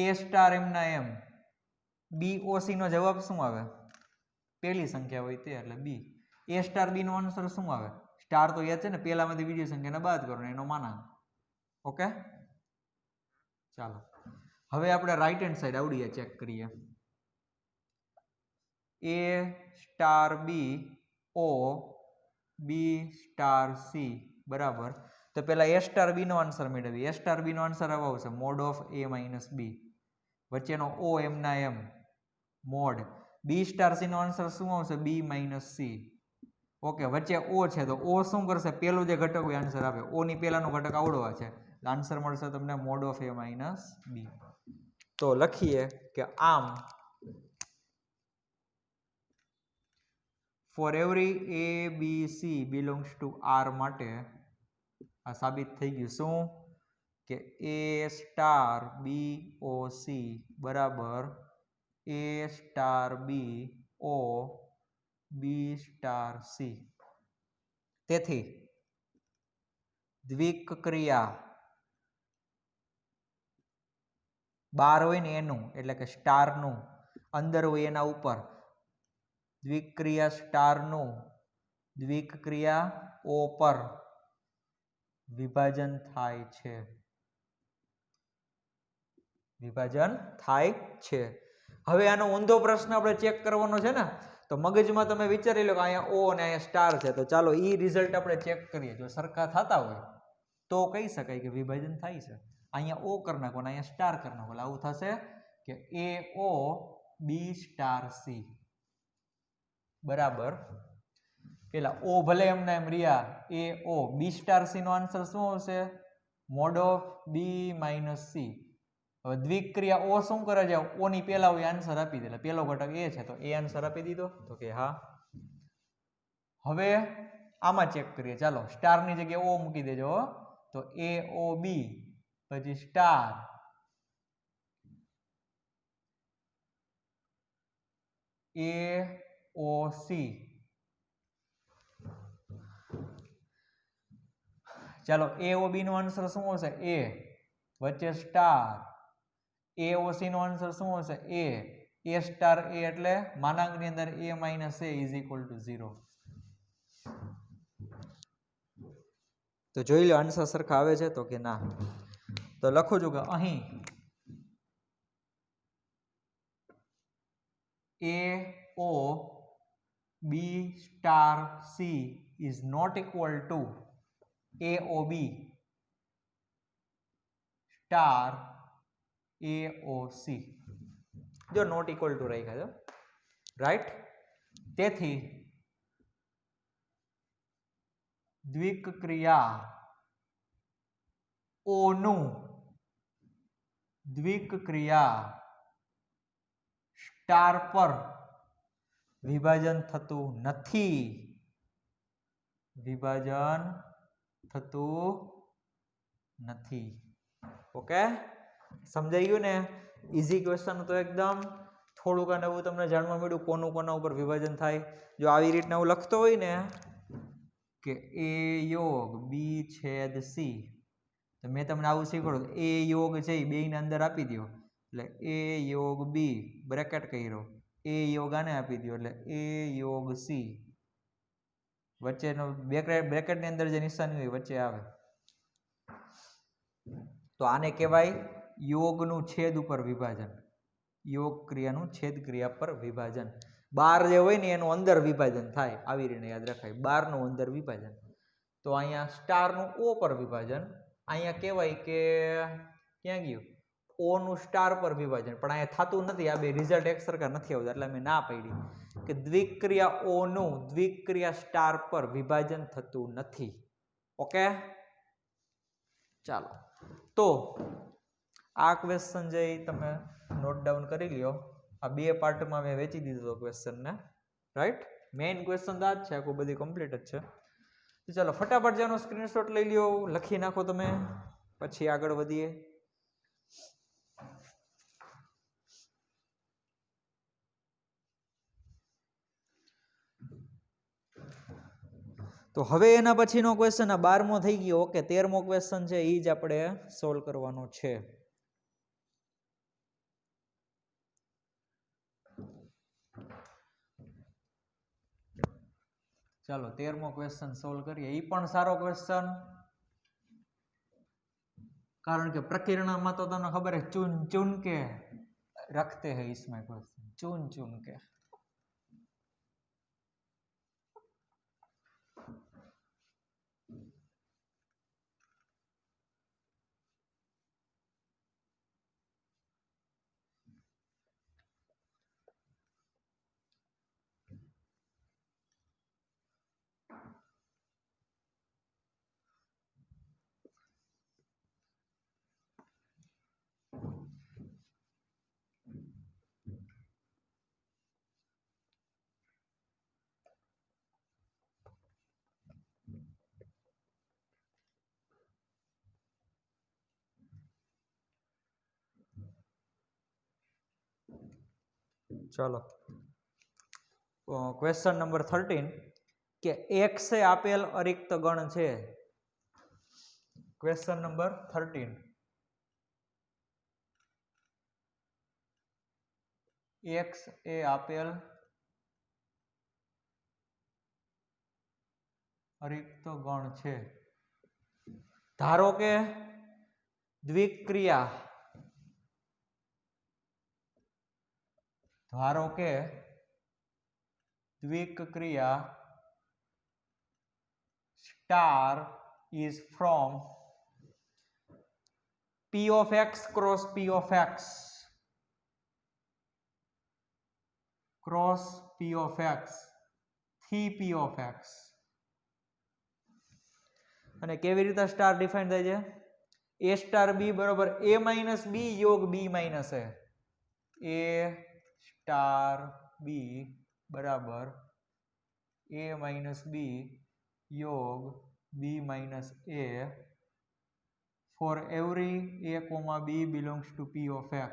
એ સ્ટાર એમના એમ BOC નો જવાબ શું આવે? પહેલી સંખ્યા હોય તે એટલે બી. એ સ્ટાર બી નો આન્સર શું આવે? સ્ટાર તો યાદ છે ને, પહેલામાંથી બીજી સંખ્યાને બાદ કરો ને એનો માનાંક. ઓકે, ચાલો હવે આપણે રાઈટ હેન્ડ સાઈડ આવડીએ ચેક કરીએ. એ સ્ટાર બી ઓ બી સ્ટાર સી બરાબર. તો પેલા એ સ્ટાર બી નો આન્સર મેળવીએ. એ સ્ટાર બી નો આન્સર આવો આવશે મોડ ઓફ એ માઇનસ બી, વચ્ચેનો ઓ એમના એમ મોડ. બી સ્ટાર સી નો આન્સર શું આવશે? બી માઇનસ સી. ઓકે, વચ્ચે ઓ છે તો ઓ શું કરશે? પેલું જે ઘટક હોય આન્સર આવે, ઓ ની પેલાનો ઘટક આવડવા છે, આન્સર મળશે તમને mod of A minus B. તો લખીએ કે આમ for every A B C belongs to R માટે આ સાબિત થઈ ગયું. શું? કે એ સ્ટાર બી ઓ સી બરાબર એ સ્ટાર બી ઓ બી સ્ટાર સી. તેથી દ્વિક ક્રિયા બાર હોય ને એનું એટલે કે સ્ટારનું અંદર હોય એના ઉપર દ્વિક ક્રિયા સ્ટારનું દ્વિક ક્રિયા ઓ પર વિભાજન થાય છે. વિભાજન થાય છે. હવે આનો ઊંધો પ્રશ્ન આપણે ચેક કરવાનો છે ને, તો મગજમાં તમે વિચારી લો કે અહીંયા ઓ અને અહીંયા સ્ટાર છે, તો ચાલો ઈ રિઝલ્ટ આપણે ચેક કરીએ. જો સરખા થતા હોય તો કહી શકાય કે વિભાજન થાય છે. અહીંયા ઓ કરી નાખો અને અહીંયા સ્ટાર કરી નાખો, આવું થશે કે એ ઓ બી સ્ટાર સી બરાબર. પેલા ઓ ભલે એમના એમ રહ્યા, A O B star C નો આન્સર શું આવશે? Mod of B minus C. હવે દ્વિક ક્રિયા ઓ શું કરે છે? ઓ ની પેલા હોય આન્સર આપી દે, એટલે પેલો ઘટક એ છે તો એ આન્સર આપી દીધો. તો કે હા. હવે આમાં ચેક કરીએ. ચાલો સ્ટાર ની જગ્યાએ ઓ મૂકી દેજો. તો એ ઓ બી પછી સ્ટાર એ ઓ સી. ચાલો એ ઓ બી નો આન્સર શું હશે? એ વચ્ચે સ્ટાર. એ ઓ સી નો આન્સર શું હશે? એ સ્ટાર એ એટલે માનાંક ની અંદર A minus A is equal to 0. તો જોઈ લો આન્સર સરખા આવે છે તો કે ના. તો લખું છું કે અહીં A O B star C is not equal to A O B star A O C. જો નોટ ઇક્વલ ટુ રાખ્યા છે, રાઈટ. તેથી દ્વિક ક્રિયા ઓ નું દ્વિક ક્રિયા સ્ટાર પર વિભાજન થતું નથી. વિભાજન થતું નથી. ઓકે, સમજાઈ ગયું ને? ઈઝી ક્વેશ્ચન તો એકદમ. થોડુંક અને એવું તમને જાણવા મળ્યું કોનું કોના ઉપર વિભાજન થાય. જો આવી રીતના હું લખતો હોય ને કે એ યોગ બી છેદ સી, તો મેં તમને આવું શીખવાડું. એ યોગ છે એ બેયને અંદર આપી દો એટલે એ યોગ બી બ્રેકેટ કર્યો, એ યોગ આને આપી દો એટલે એ યોગ સી, વચ્ચેનો બ્રેકેટની અંદર જે નિશાની હોય વચ્ચે આવે. તો આને કહેવાય યોગનું છેદ ઉપર વિભાજન. યોગ ક્રિયાનું છેદ ક્રિયા પર વિભાજન. બાર જે હોય ને એનું અંદર વિભાજન થાય, આવી રીતે યાદ રખાય, બારનું અંદર વિભાજન. તો અહીંયા સ્ટારનું ઓ પર વિભાજન. અહીંયા કહેવાય કે ક્યાં ગયું? ઓ નું સ્ટાર પર વિભાજન, પણ અહીંયા થતું નથી. આ બે રિઝલ્ટ એક સરખા નથી આવતા એટલે મેં ના પાડી કે દ્વિક્રિયા ઓ નું દ્વિક્રિયા સ્ટાર પર વિભાજન થતું નથી. ઓકે, ચાલો. તો આ ક્વેશ્ચન જે તમે નોટ ડાઉન કરી લ્યો. આ બે પાર્ટમાં મેં વેચી દીધો ક્વેશ્ચનને, રાઈટ. મેઇન ક્વેશ્ચન તો આ જ છે, આખું બધી કમ્પ્લીટ જ છે. તો ચાલો ફટાફટ જેનો સ્ક્રીનશોટ લઈ લ્યો, લખી નાખો તમે, પછી આગળ વધીએ. તો હવે એના પછીનો ક્વેશ્ચન આ 12મો થઈ ગયો. ઓકે, 13મો ક્વેશ્ચન છે એ જ આપણે સોલ્વ કરવાનો છે. ચાલો 13મો ક્વેશ્ચન સોલ્વ કરીએ. એ પણ સારો ક્વેશ્ચન, કારણ કે પ્રકીર્ણમાં તો તમને ખબર है चुन चुन के रखते हैं इसमें क्वेश्चन, चुन चुन के. चलो क्वेश्चन नंबर 13 કે x એ આપેલ અરિક્ત ગણ છે. ક્વેશ્ચન નંબર 13 x એ આપેલ અરિક્ત ગણ છે. ધારો કે દ્વિક્રિયા, ધારો કે દ્વિક્રિયા star is from p of x cross p of x cross p of x થી p of x. અને કેવી રીતે સ્ટાર ડિફાઇન થાય છે? a સ્ટાર b બરાબર a માઇનસ b યોગ b minus a. a star b બરાબર a minus b યોગ b minus a for every a comma b belongs to p of x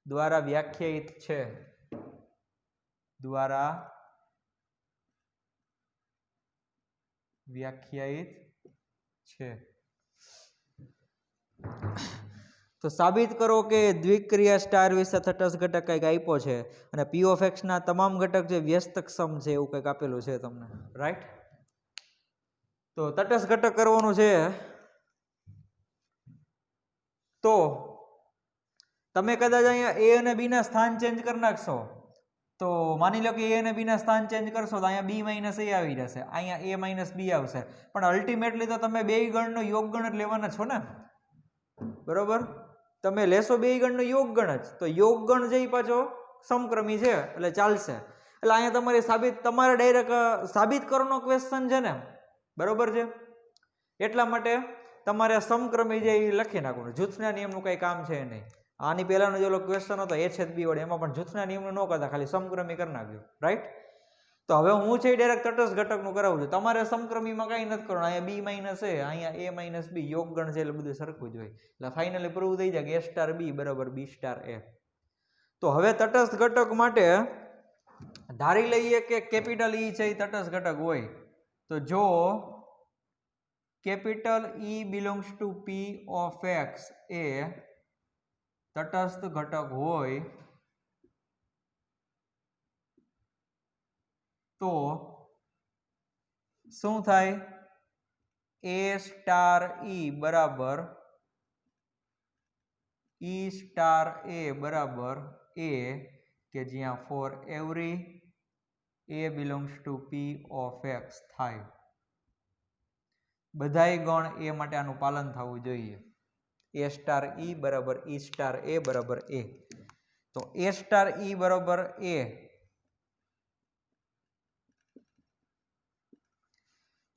દ્વારા વ્યાખ્યાયિત છે. દ્વારા વ્યાખ્યાયિત છે. તો સાબિત કરો કે દ્વિક્રિયા સ્ટાર વિશે તટસ્થ ઘટક કંઈક આપ્યો છે અને p of x ના તમામ ઘટક જે વ્યસ્તક સમ છે એવું કંઈક આપેલું છે તમને, રાઈટ? તો તટસ્થ ઘટક કરવાનું છે. તો તમે કદાચ અહીંયા a અને b ના સ્થાન ચેન્જ કરી નાખશો, તો માની લો કે a અને b ના સ્થાન ચેન્જ કરશો તો અહીંયા b માઇનસ a આવી જશે, અહીંયા a માઇનસ b આવશે. પણ અલ્ટિમેટલી તો તમે બે ગણનો યોગ ગણ જ લેવાના છો ને, બરોબર? તમે લેશો બે ગણનો યોગ ગણ જ, તો યોગ ગણ જે પાછો સમક્રમી છે એટલે ચાલશે. એટલે અહીંયા તમારે ડાયરેક્ટ સાબિત કરવાનો ક્વેશ્ચન છે ને, બરોબર છે? એટલા માટે તમારે સમક્રમી જે લખી નાખવાનું. જૂથના નિયમનું કંઈ કામ છે નહીં. આની પહેલાનો જે ક્વેશ્ચન હતો a છેદ b વડે, એમાં પણ જૂથના નિયમનું ન કરતા, ખાલી સમક્રમી કરી નાખ્યું, રાઈટ? તો હવે હું છે ડાયરેક્ટ તટસ્થ ઘટકનું કરાવું છું. તમારે સમક્રમીમાં કંઈ નથી કરવાનું. અહીંયા b માઇનસ a, અહીંયા a માઇનસ b, યોગ ગણ છે એટલે બધું સરખું જ હોય. એટલે ફાઇનલી પ્રૂવ થઈ જાય કે a સ્ટાર b બરાબર b સ્ટાર a. તો હવે તટસ્થ ઘટક માટે ધારી લઈએ કે કેપિટલ E છે એ તટસ્થ ઘટક હોય. તો જો capital E belongs to p of x એ તટસ્થ ઘટક હોય તો શું થાય? a સ્ટાર E બરાબર E સ્ટાર a બરાબર a, કે જ્યાં for every a belongs to p of x થાય. બધાય ગણ a માટે આનું પાલન થવું જોઈએ. a સ્ટાર E બરાબર E સ્ટાર a બરાબર a. તો a સ્ટાર E બરાબર a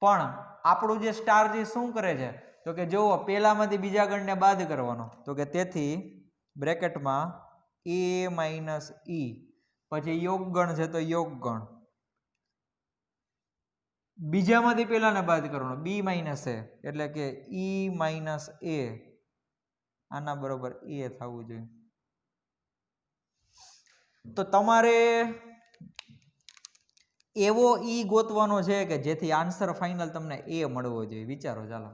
પણ આપણું જે સ્ટાર જે શું કરે છે? તો કે જો પહેલામાંથી બીજા ગણને બાદ કરવાનો. તો કે તેથી બ્રેકેટમાં a માઇનસ e, પછી યોગ ગણ છે તો યોગ ગણ, બીજામાંથી પહેલાને બાદ કરવાનો b માઇનસ a, એટલે કે e માઇનસ a આના બરોબર a થવું જોઈએ. તો તમારે એવો ઈ ગોતવાનો છે કે જેથી આન્સર ફાઇનલ તમને એ મળવો જોઈએ. વિચારો. ચાલો,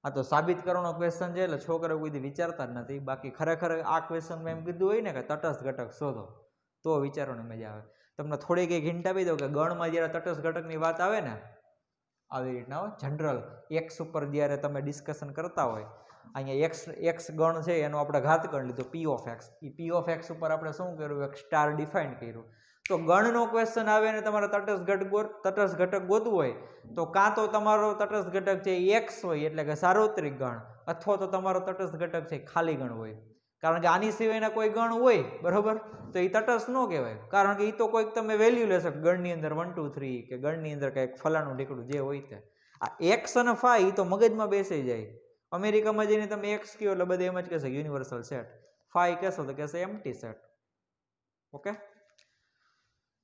આ તો સાબિત કરવાનો ક્વેશ્ચન છે એટલે છોકરા કોઈ વિચારતા જ નથી. બાકી ખરેખર આ ક્વેશ્ચનમાં એમ કીધું હોય ને કે તટસ્થ ઘટક શોધો, તો તો વિચારોને મજા આવે. તમને થોડીક એક હિન્ટ આપી દઉં કે ગણમાં જ્યારે તટસ્થ ઘટકની વાત આવે ને આવી રીતના હોય જનરલ એક્સ ઉપર જ્યારે તમે ડિસ્કશન કરતા હોય, અહીંયા એક્સ ગણ છે એનો આપણે ઘાતગણ લીધો પી of X, A P of x ઉપર આપણે શું કર્યું, એક સ્ટાર ડિફાઇન કર્યું. તો ગણનો ક્વેશ્ચન આવે ને તમારે તટસ્થ ઘટક ગોતવું હોય તો કાં તો તમારો તટસ્થ ઘટક છે એક્સ હોય એટલે કે સાર્વત્રિક ગણ, અથવા તો તમારો તટસ્થ ઘટક છે ખાલી ગણ હોય. કારણ કે આની સિવાયના કોઈ ગણ હોય બરોબર તો એ તટસ્થ ન કહેવાય, કારણ કે એ તો કોઈક તમે વેલ્યુ લેશો ગણની અંદર 1 2 3 કે ગણની અંદર કંઈક ફલાણું ઢીકડું જે હોય તે. આ એક્સ અને ફાઈ તો મગજમાં બેસી જાય. અમેરિકામાં જઈને તમે એક્સ કહો એટલે બધા એમ જ કહેશે યુનિવર્સલ સેટ, ફાઈ કહેશો તો કહેશે એમ્પ્ટી સેટ. ઓકે,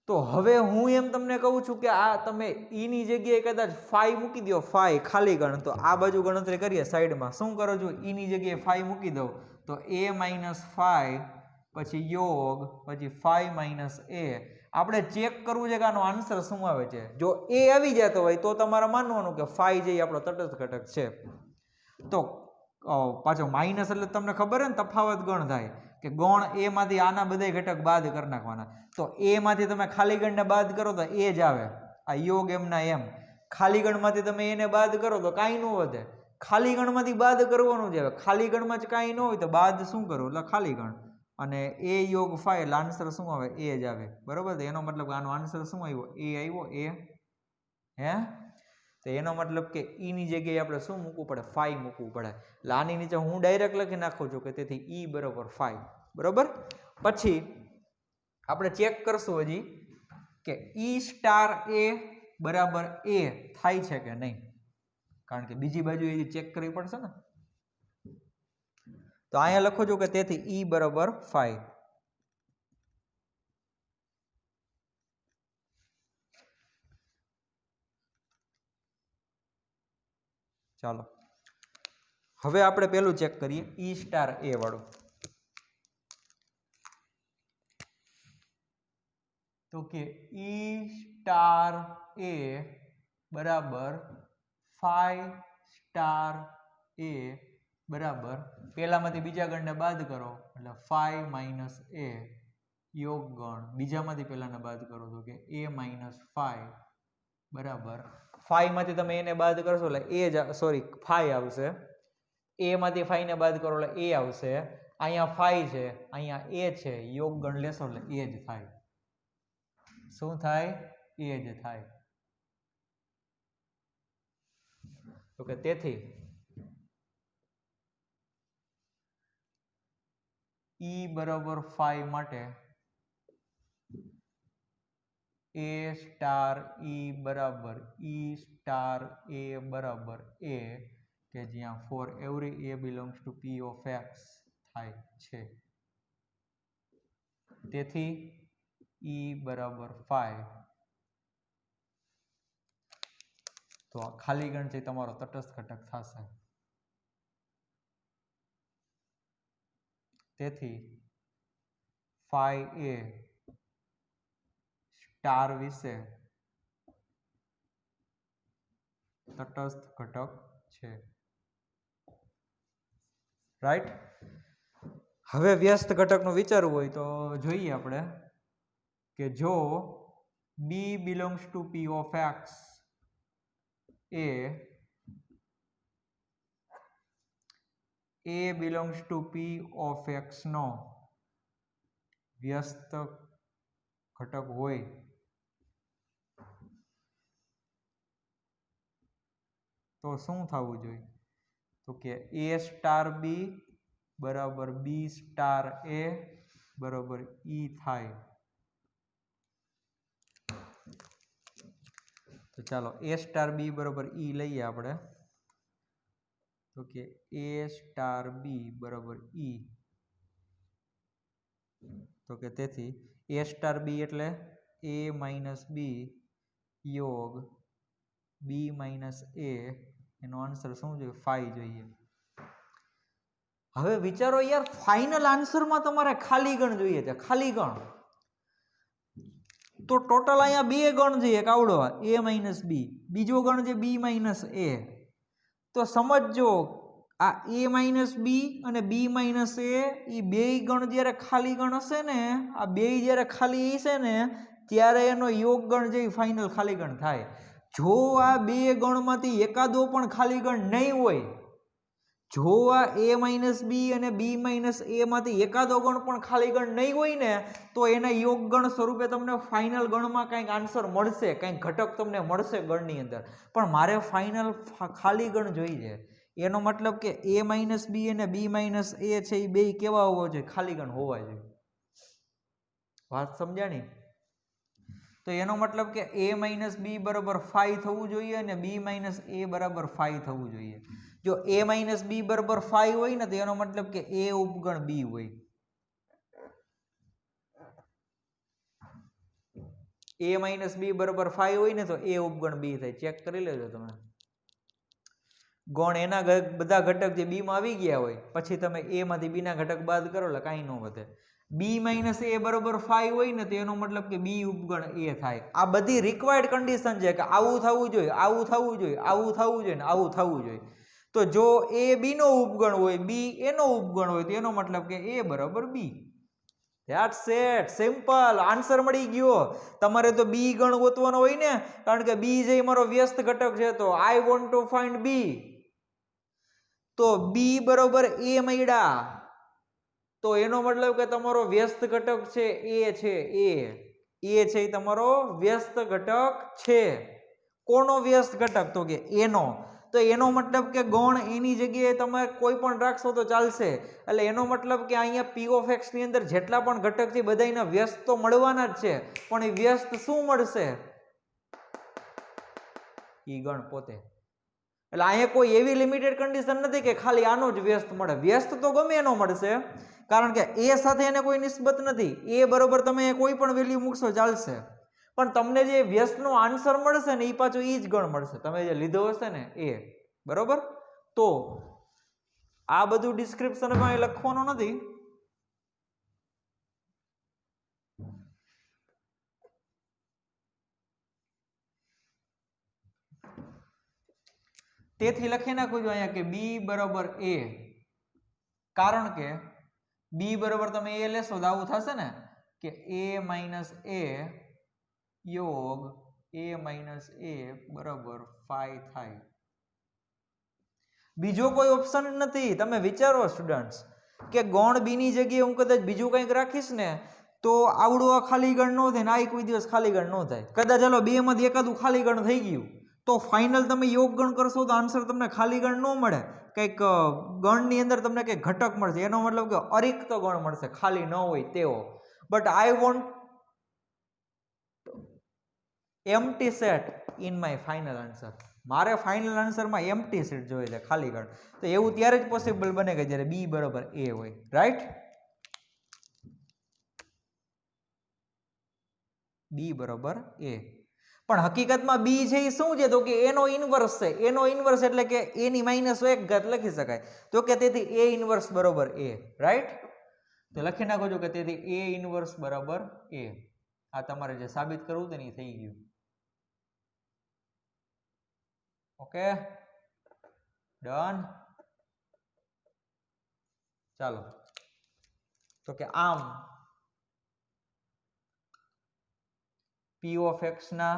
તો હવે હું એમ તમને કહું છું કે આ તમે ઈની જગ્યાએ કદાચ ફાઈ મૂકી દો, ફાઈ ખાલી ગણ, તો આ બાજુ ગણતરી કરીએ સાઈડમાં શું કરો છો, ઈની જગ્યાએ ફાઈ મૂકી દો તો a માઇનસ ફાઈ પછી યોગ પછી ફાઈ માઇનસ એ. આપણે ચેક કરવું છે કે આનો આન્સર શું આવે છે. જો એ આવી જતો હોય તો તમારે માનવાનું કે ફાઈ જે આપણો તટસ્થ ઘટક છે. તો પાછો માઇનસ એટલે તમને ખબર છે ને તફાવત ગણ થાય કે ગણ એ માંથી આના બધા ઘટક બાદ કરી નાખવાના. તો એ માંથી તમે ખાલી ગણને બાદ કરો તો એ જ આવે, આ યોગ એમના એમ. ખાલી ગણમાંથી તમે એને બાદ કરો તો કાંઈ ન વધે, ખાલી ગણમાંથી બાદ કરવાનું જ આવે. ખાલી ગણમાં જ કાંઈ ન હોય તો બાદ શું કરવું, એટલે ખાલી ગણ. અને એ યોગ ફાઈ એટલે આન્સર શું આવે, એ જ આવે. બરોબર, તો એનો મતલબ આનો આન્સર શું આવ્યો, એ આવ્યો. એ હે, તો એનો મતલબ કે ઈની જગ્યાએ આપણે શું મૂકવું પડે, ફાઈ મૂકવું પડે. એટલે આની નીચે હું ડાયરેક્ટ લખી નાખું છું કે તેથી ઈ બરોબર ફાઈ. બરોબર, પછી આપણે ચેક કરશું હજી કે ઈ સ્ટાર એ બરાબર એ થાય છે કે નહીં, કારણ કે બીજી બાજુ એ ચેક કરવી પડશે ને. તો અહીંયા લખું છું કે તેથી ઈ બરાબર ફાઈ. ચાલો હવે આપણે પેલું ચેક કરીએ ઈ સ્ટાર એ વાળું. તો કે ઈ સ્ટાર એ બરાબર ફાઈ સ્ટાર એ બરાબર પહેલામાંથી બીજા ગણને બાદ કરો એટલે ફાઈ માઇનસ એ યોગ ગણ, બીજામાંથી પહેલાને બાદ કરો તો કે એ માઇનસ ફાઈ બરાબર ફાઈમાંથી તમે એને બાદ કરશો એટલે એ જ ફાઈ આવશે. એ માંથી ફાઈને બાદ કરો એટલે એ આવશે. અહીંયા ફાઈ છે, અહીંયા એ છે, યોગ ગણ લેશો એટલે એ જ થાય. શું થાય, એ જ થાય. તો કે તેથી ઈ બરાબર ફાઈ માટે એ સ્ટાર ઈ બરાબર ઈ સ્ટાર એ બરાબર એ, કે જ્યાં four every A belongs to P of x થાય છે. તેથી ઈ બરાબર ફાઈ. તો આ ખાલી ગણ છે તમારો તટસ્થ ઘટક થશે. તેથી ફાઈ એ સ્ટાર વિશે તટસ્થ ઘટક છે. રાઈટ. હવે વ્યસ્ત ઘટકનું વિચારવું હોય તો જોઈએ આપણે કે જો B belongs to P of X A belongs to P of X નો વ્યસ્ત ઘટક હોય તો શું થવું જોઈએ, તો કે એ સ્ટાર બી બરાબર બી સ્ટાર એ બરાબર ઈ થાય. તો ચાલો એ સ્ટાર બી બરાબર ઈ લઈએ આપણે. તો કે એ સ્ટાર બી બરાબર ઈ, તો કે તેથી એ સ્ટાર બી એટલે એ માઇનસ બી યોગ બી માઇનસ એ, એનો આન્સર શું જોઈએ, ફાઈ જોઈએ. હવે વિચારો યાર, ફાઇનલ આન્સરમાં તમારે ખાલી ગણ જોઈએ છે, ખાલી ગણ. તો ટોટલ અહીંયા બે ગણ છે, એક આવડો એ માઇનસ બી, બીજો ગણ છે બી માઇનસ એ. તો સમજો આ a માઇનસ બી અને બી માઇનસ એ બેય ગણ જ્યારે ખાલી ગણ હશે ને, આ બેય જ્યારે ખાલી હશે ને ત્યારે એનો યોગ ગણ જે ફાઇનલ ખાલી ગણ થાય. જો આ બે ગણમાંથી એકાદો પણ ખાલી ગણ નહીં હોય, જો આ a માઇનસ બી અને બી માઇનસ એમાંથી એકાદો ગણ પણ ખાલી ગણ નહીં હોય ને તો એના યોગ ગણ સ્વરૂપે તમને ફાઇનલ ગણમાં કંઈક આન્સર મળશે, કંઈક ઘટક તમને મળશે ગણની અંદર. પણ મારે ફાઇનલ ખાલી ગણ જોઈએ. એનો મતલબ કે a માઇનસ બી અને બી માઇનસ એ છે એ બે કેવા હોવા જોઈએ? ખાલી ગણ હોવા જોઈએ. વાત સમજાણી? તો એનો મતલબ કે a માઇનસ બી બરાબર 5 થવું જોઈએ અને b માઇનસ એ બરાબર 5 થવું જોઈએ. જો a માઇનસ બી બરાબર 5 હોય ને તો એનો મતલબ કે a ઉપગણ b હોય. a માઇનસ બી બરાબર 5 હોય ને તો a ઉપગણ b થાય. ચેક કરી લેજો તમે. ગણ એના બધા ઘટક જે બી માં આવી ગયા હોય પછી તમે a માંથી b ના ઘટક બાદ કરો એટલે કાંઈ ન વધે. b માઇનસ એ બરાબર 5 હોય ને તો એનો મતલબ કે b ઉપગણ a થાય. આ બધી રિક્વાયર્ડ કન્ડિશન છે કે આવું થવું જોઈએ, આવું થવું જોઈએ, આવું થવું જોઈએ ને આવું થવું જોઈએ. તો જો a b નો ઉપગણ હોય, b a નો ઉપગણ હોય તો એનો મતલબ કે a બરાબર b. That's it, simple, answer મળી ગયો. તમારે તો b ગણ ગોતવાનો હોય ને, કારણ કે b જે મારો વ્યસ્ત ઘટક છે તો I want to find b. તો b બરાબર a મળ્યા તો એનો મતલબ કે તમારો વ્યસ્ત ઘટક છે a છે. a છે એ તમારો વ્યસ્ત ઘટક છે. કોનો વ્યસ્ત ઘટક? તો કે એનો. તો એનો મતલબ કે ગણ એની જગ્યાએ તમે કોઈ પણ રાખશો તો ચાલશે. એટલે એનો મતલબ કે અહીંયા p ઓફ x ની અંદર જેટલા પણ ઘટક છે બધાના વ્યસ્ત તો મળવાના જ છે, પણ એ વ્યસ્ત શું મળશે? ઈ ગણ પોતે. એટલે અહીંયા કોઈ એવી લિમિટેડ કન્ડિશન નથી કે ખાલી આનો જ વ્યસ્ત મળે. વ્યસ્ત તો ગમે એનો મળશે, કારણ કે a સાથે એને કોઈ નિસ્બત નથી. a બરોબર તમે કોઈ પણ વેલ્યુ મૂકશો ચાલશે, પણ તમને જે વ્યસ્તનો આન્સર મળશે ને એ પાછો એ જ ગણ મળશે તમે જે લીધો હશે ને એ. બરોબર? તો આ બધું ડિસ્ક્રિપ્શનમાં લખવાનું નથી. તેથી લખી નાખું છું અહીંયા કે b બરાબર a, કારણ કે b બરાબર તમે a લેશો તો આવું થશે ને કે a માઇનસ a યોગ a માઇનસ a બરાબર 5 થાય. બીજો કોઈ ઓપ્શન નથી. તમે વિચારો સ્ટુડન્ટ્સ કે ગણ b ની જગ્યાએ હું કદાચ બીજું કંઈક રાખીશ ને તો આવડું આ ખાલી ગણ ન થાય ને આ કોઈ દિવસ ખાલી ગણ ન થાય. કદાચ ચાલો બે માંથી એકાદું ખાલી ગણ થઈ ગયું તો ફાઇનલ તમે યોગ ગણ કરશો તો આન્સર તમને ખાલી ગણ ન મળે, કંઈક ગણની અંદર તમને કંઈક ઘટક મળશે. એનો મતલબ કે અરિક્ત ગણ મળશે, ખાલી ન હોય તેવો. But I want empty set in my final answer. મારે ફાઇનલ આન્સરમાં એમ્પ્ટી સેટ જોઈએ છે, ખાલી ગણ. તો એવું ત્યારે જ પોસિબલ બને કે જ્યારે b બરાબર a હોય. રાઈટ? b બરાબર a. પણ હકીકતમાં b છે એ શું છે? તો કે એનો ઇન્વર્સ છે. એનો ઇન્વર્સ એટલે કે a ની -1 ઘાત લખી શકાય. તો કે તેથી a ઇન્વર્સ બરાબર a. રાઈટ? તો લખી નાખો છો કે તેથી a ઇન્વર્સ બરાબર a. આ તમારે જે સાબિત કરવું હતું ને એ થઈ ગયું. Okay, done. ચાલો, તો કે આમ p ઓફ x ના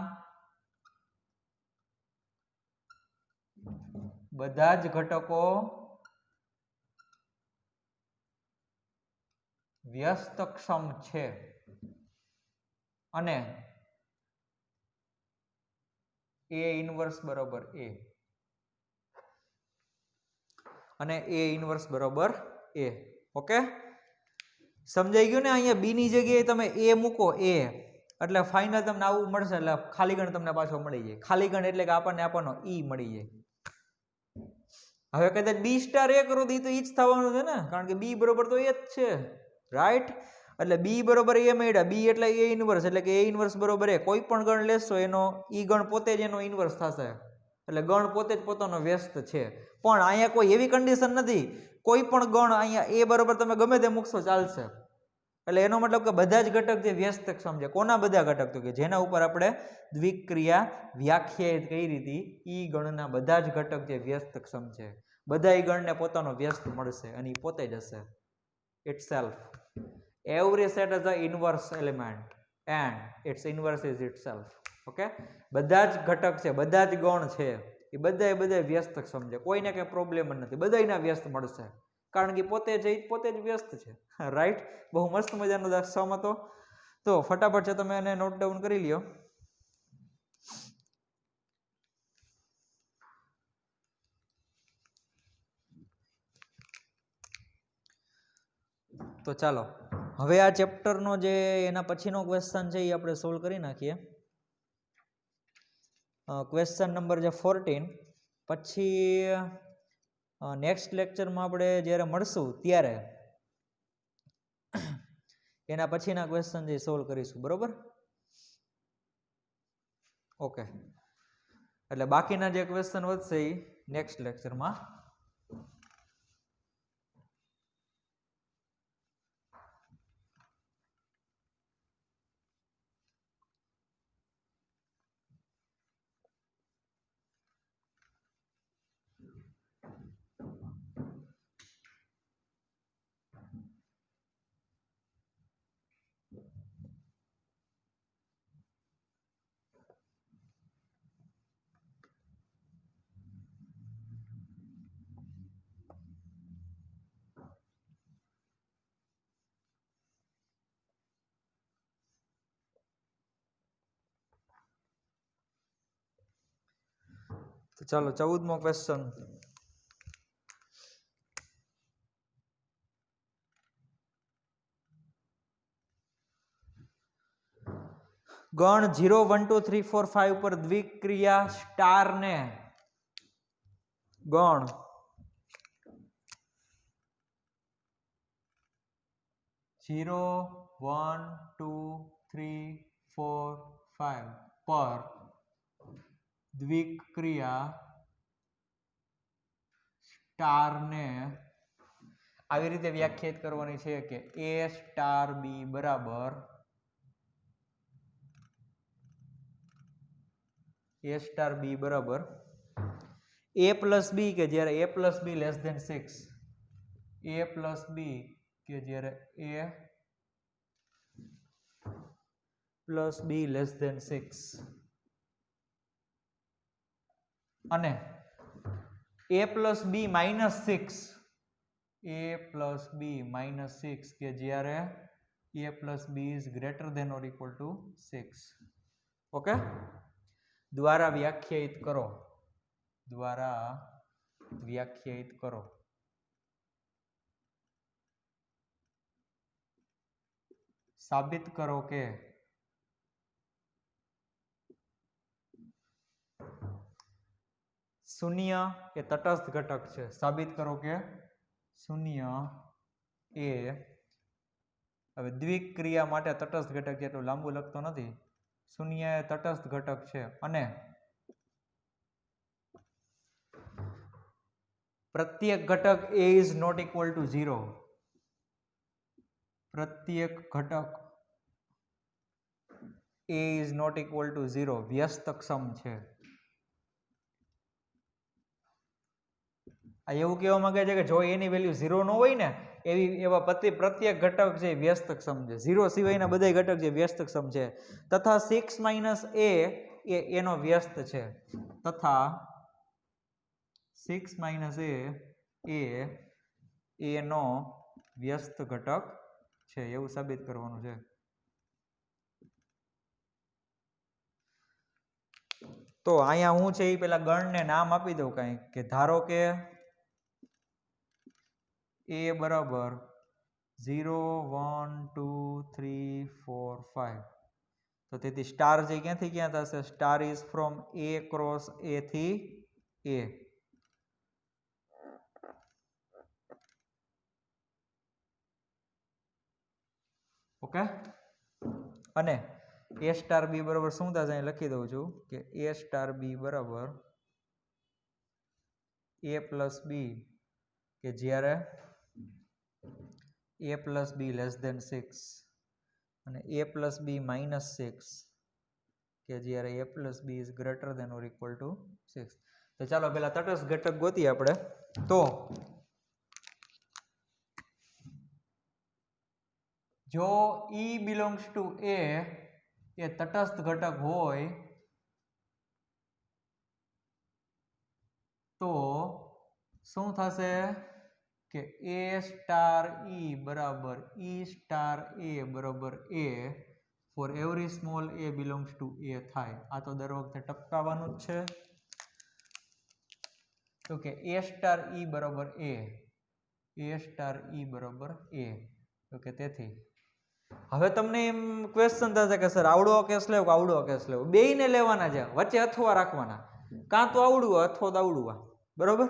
બધા જ ઘટકો વ્યસ્તક્ષમ છે અને a ઇન્વર્સ બરાબર a. અને a ઇન્વર્સ બરાબર a. ઓકે, સમજાઈ ગયું ને? અહીંયા b ની જગ્યાએ તમે a મૂકો, a એટલે ફાઇનલ તમને આવું મળશે. એટલે ખાલી ગણ તમને પાછો મળી જાય. ખાલી ગણ એટલે કે આપણને આપણનો e મળી જાય. હવે કદાચ b સ્ટાર a કરો તો એ તો ઈ જ થવાનું છે ને, કારણ કે b બરોબર તો એ જ છે. રાઈટ? એટલે b બરોબર a મળ્યા. b એટલે a ઇન્વર્સ એટલે કે a ઇન્વર્સ બરોબર a. કોઈ પણ ગણ લેશો એનો ઈ ગણ પોતે જ એનો ઇન્વર્સ થશે. એટલે ગણ પોતે જ પોતાનો વ્યસ્ત છે. પણ અહીંયા કોઈ એવી કન્ડિશન નથી. કોઈ પણ ગણ અહીંયા a બરોબર તમે ગમે તે મૂકશો ચાલશે. એટલે એનો મતલબ કે બધા જ ઘટક જે વ્યસ્તક્ષમ છે. કોના બધા ઘટક? તો કે જેના ઉપર આપણે દ્વિક્રિયા વ્યાખ્યાયિત કરી હતી ઈ ગણના બધા જ ઘટક જે વ્યસ્તક્ષમ છે. બધાય ગણને પોતાનો વ્યસ્ત મળશે અને એ પોતે જ હશે itself. Every set has an inverse element and its inverse is itself. Okay, બધા જ ઘટક છે, બધા જ ગણ છે, એ બધા વ્યસ્તક્ષમ છે, કોઈને કંઈ પ્રોબ્લેમ જ નથી, બધાયના વ્યસ્ત મળશે કારણ કે પોતે જ વ્યસ્ત છે. રાઈટ, બહુ મસ્ત મજાનો સમ હતો. તો ફટાફટ છે તમે એને નોટ ડાઉન કરી લ્યો. તો ચાલો હવે આ ચેપ્ટરનો જે એના પછીનો ક્વેશ્ચન છે એ આપણે સોલ્વ કરી નાખીએ. ક્વેશ્ચન નંબર જે 14. પછી નેક્સ્ટ લેક્ચરમાં આપણે જ્યારે મળશું ત્યારે એના પછીના ક્વેશ્ચન જે સોલ્વ કરીશું. બરોબર? ઓકે, એટલે બાકીના જે ક્વેશ્ચન વધશે એ નેક્સ્ટ લેક્ચરમાં. તો ચાલો 14મો ક્વેશ્ચન. ગણ 0 1 2 3 4 5 પર દ્વિક્રિયા સ્ટાર ને ગણ 0 1 2 3 4 5 પર દ્વિક્રિયા સ્ટાર ને આવી રીતે વ્યાખ્યાયિત કરવાની છે કે A સ્ટાર B બરાબર A સ્ટાર B બરાબર A પ્લસ B કે જ્યારે A plus B less than 6, A plus B કે જ્યારે A plus B less than 6 અને A plus B minus 6, A plus B minus 6 કે જ્યારે A plus B is greater than or equal to 6. Okay, દ્વારા વ્યાખ્યાયિત કરો, દ્વારા વ્યાખ્યાયિત કરો. સાબિત કરો કે શૂન્ય એ તટસ્થ ઘટક છે. સાબિત કરો કે શૂન્ય એ, હવે દ્વિક્રિયા માટે તટસ્થ ઘટક છે, એટલું લાંબુ લખતો નથી. શૂન્ય એ તટસ્થ ઘટક છે અને પ્રત્યેક ઘટક A is not equal to 0. પ્રત્યેક ઘટક A is not equal to 0 વ્યસ્તક્ષમ છે. આ એવું કહેવા માંગે છે કે જો એની વેલ્યુ 0 ન હોય ને એવા પ્રત્યેક ઘટક છે વ્યસ્તક્ષમ છે. 0 સિવાયના બધા ઘટક છે વ્યસ્તક્ષમ છે. તથા 6 માઇનસ A એ એનો વ્યસ્ત છે. તથા 6 માઇનસ A એ એનો વ્યસ્ત ઘટક છે એવું સાબિત કરવાનું છે. તો અહીંયા હું છે એ પેલા ગણને નામ આપી દઉં કાંઈ, કે ધારો કે A બરાબર 0 1 2 3 4 5, તો તેથી સ્ટાર છે ક્યાંથી ક્યાં થશે? Star is from A cross A થી A. ઓકે, અને A સ્ટાર B બરાબર શું થશે? અહીં લખી દઉં છું કે A સ્ટાર B બરાબર A પ્લસ B કે જ્યારે A plus B less than 6 અને A પ્લસ B માઇનસ 6 કે જ્યારે A plus B is greater than or equal to 6. તો ચાલો પેલા તટસ્થ ઘટક ગોતીએ આપણે. તો જો E બિલોંગ્સ ટુ A એ તટસ્થ ઘટક હોય તો શું થશે કે A સ્ટાર E બરાબર E સ્ટાર A બરાબર A for every small a belongs to A થાય. આ તો દર વખતે ટપકાવાનું જ છે. તો કે A સ્ટાર E બરાબર A સ્ટાર E બરાબર A. તો કે તેથી હવે તમને એમ ક્વેશ્ચન થશે કે સર આવડો કેસ લેવો કે આવડો કેસ લેવો, બેયને લેવાના છે, વચ્ચે અથવા રાખવાના, કાં તો આવડું અથવા તો આવડું. બરોબર.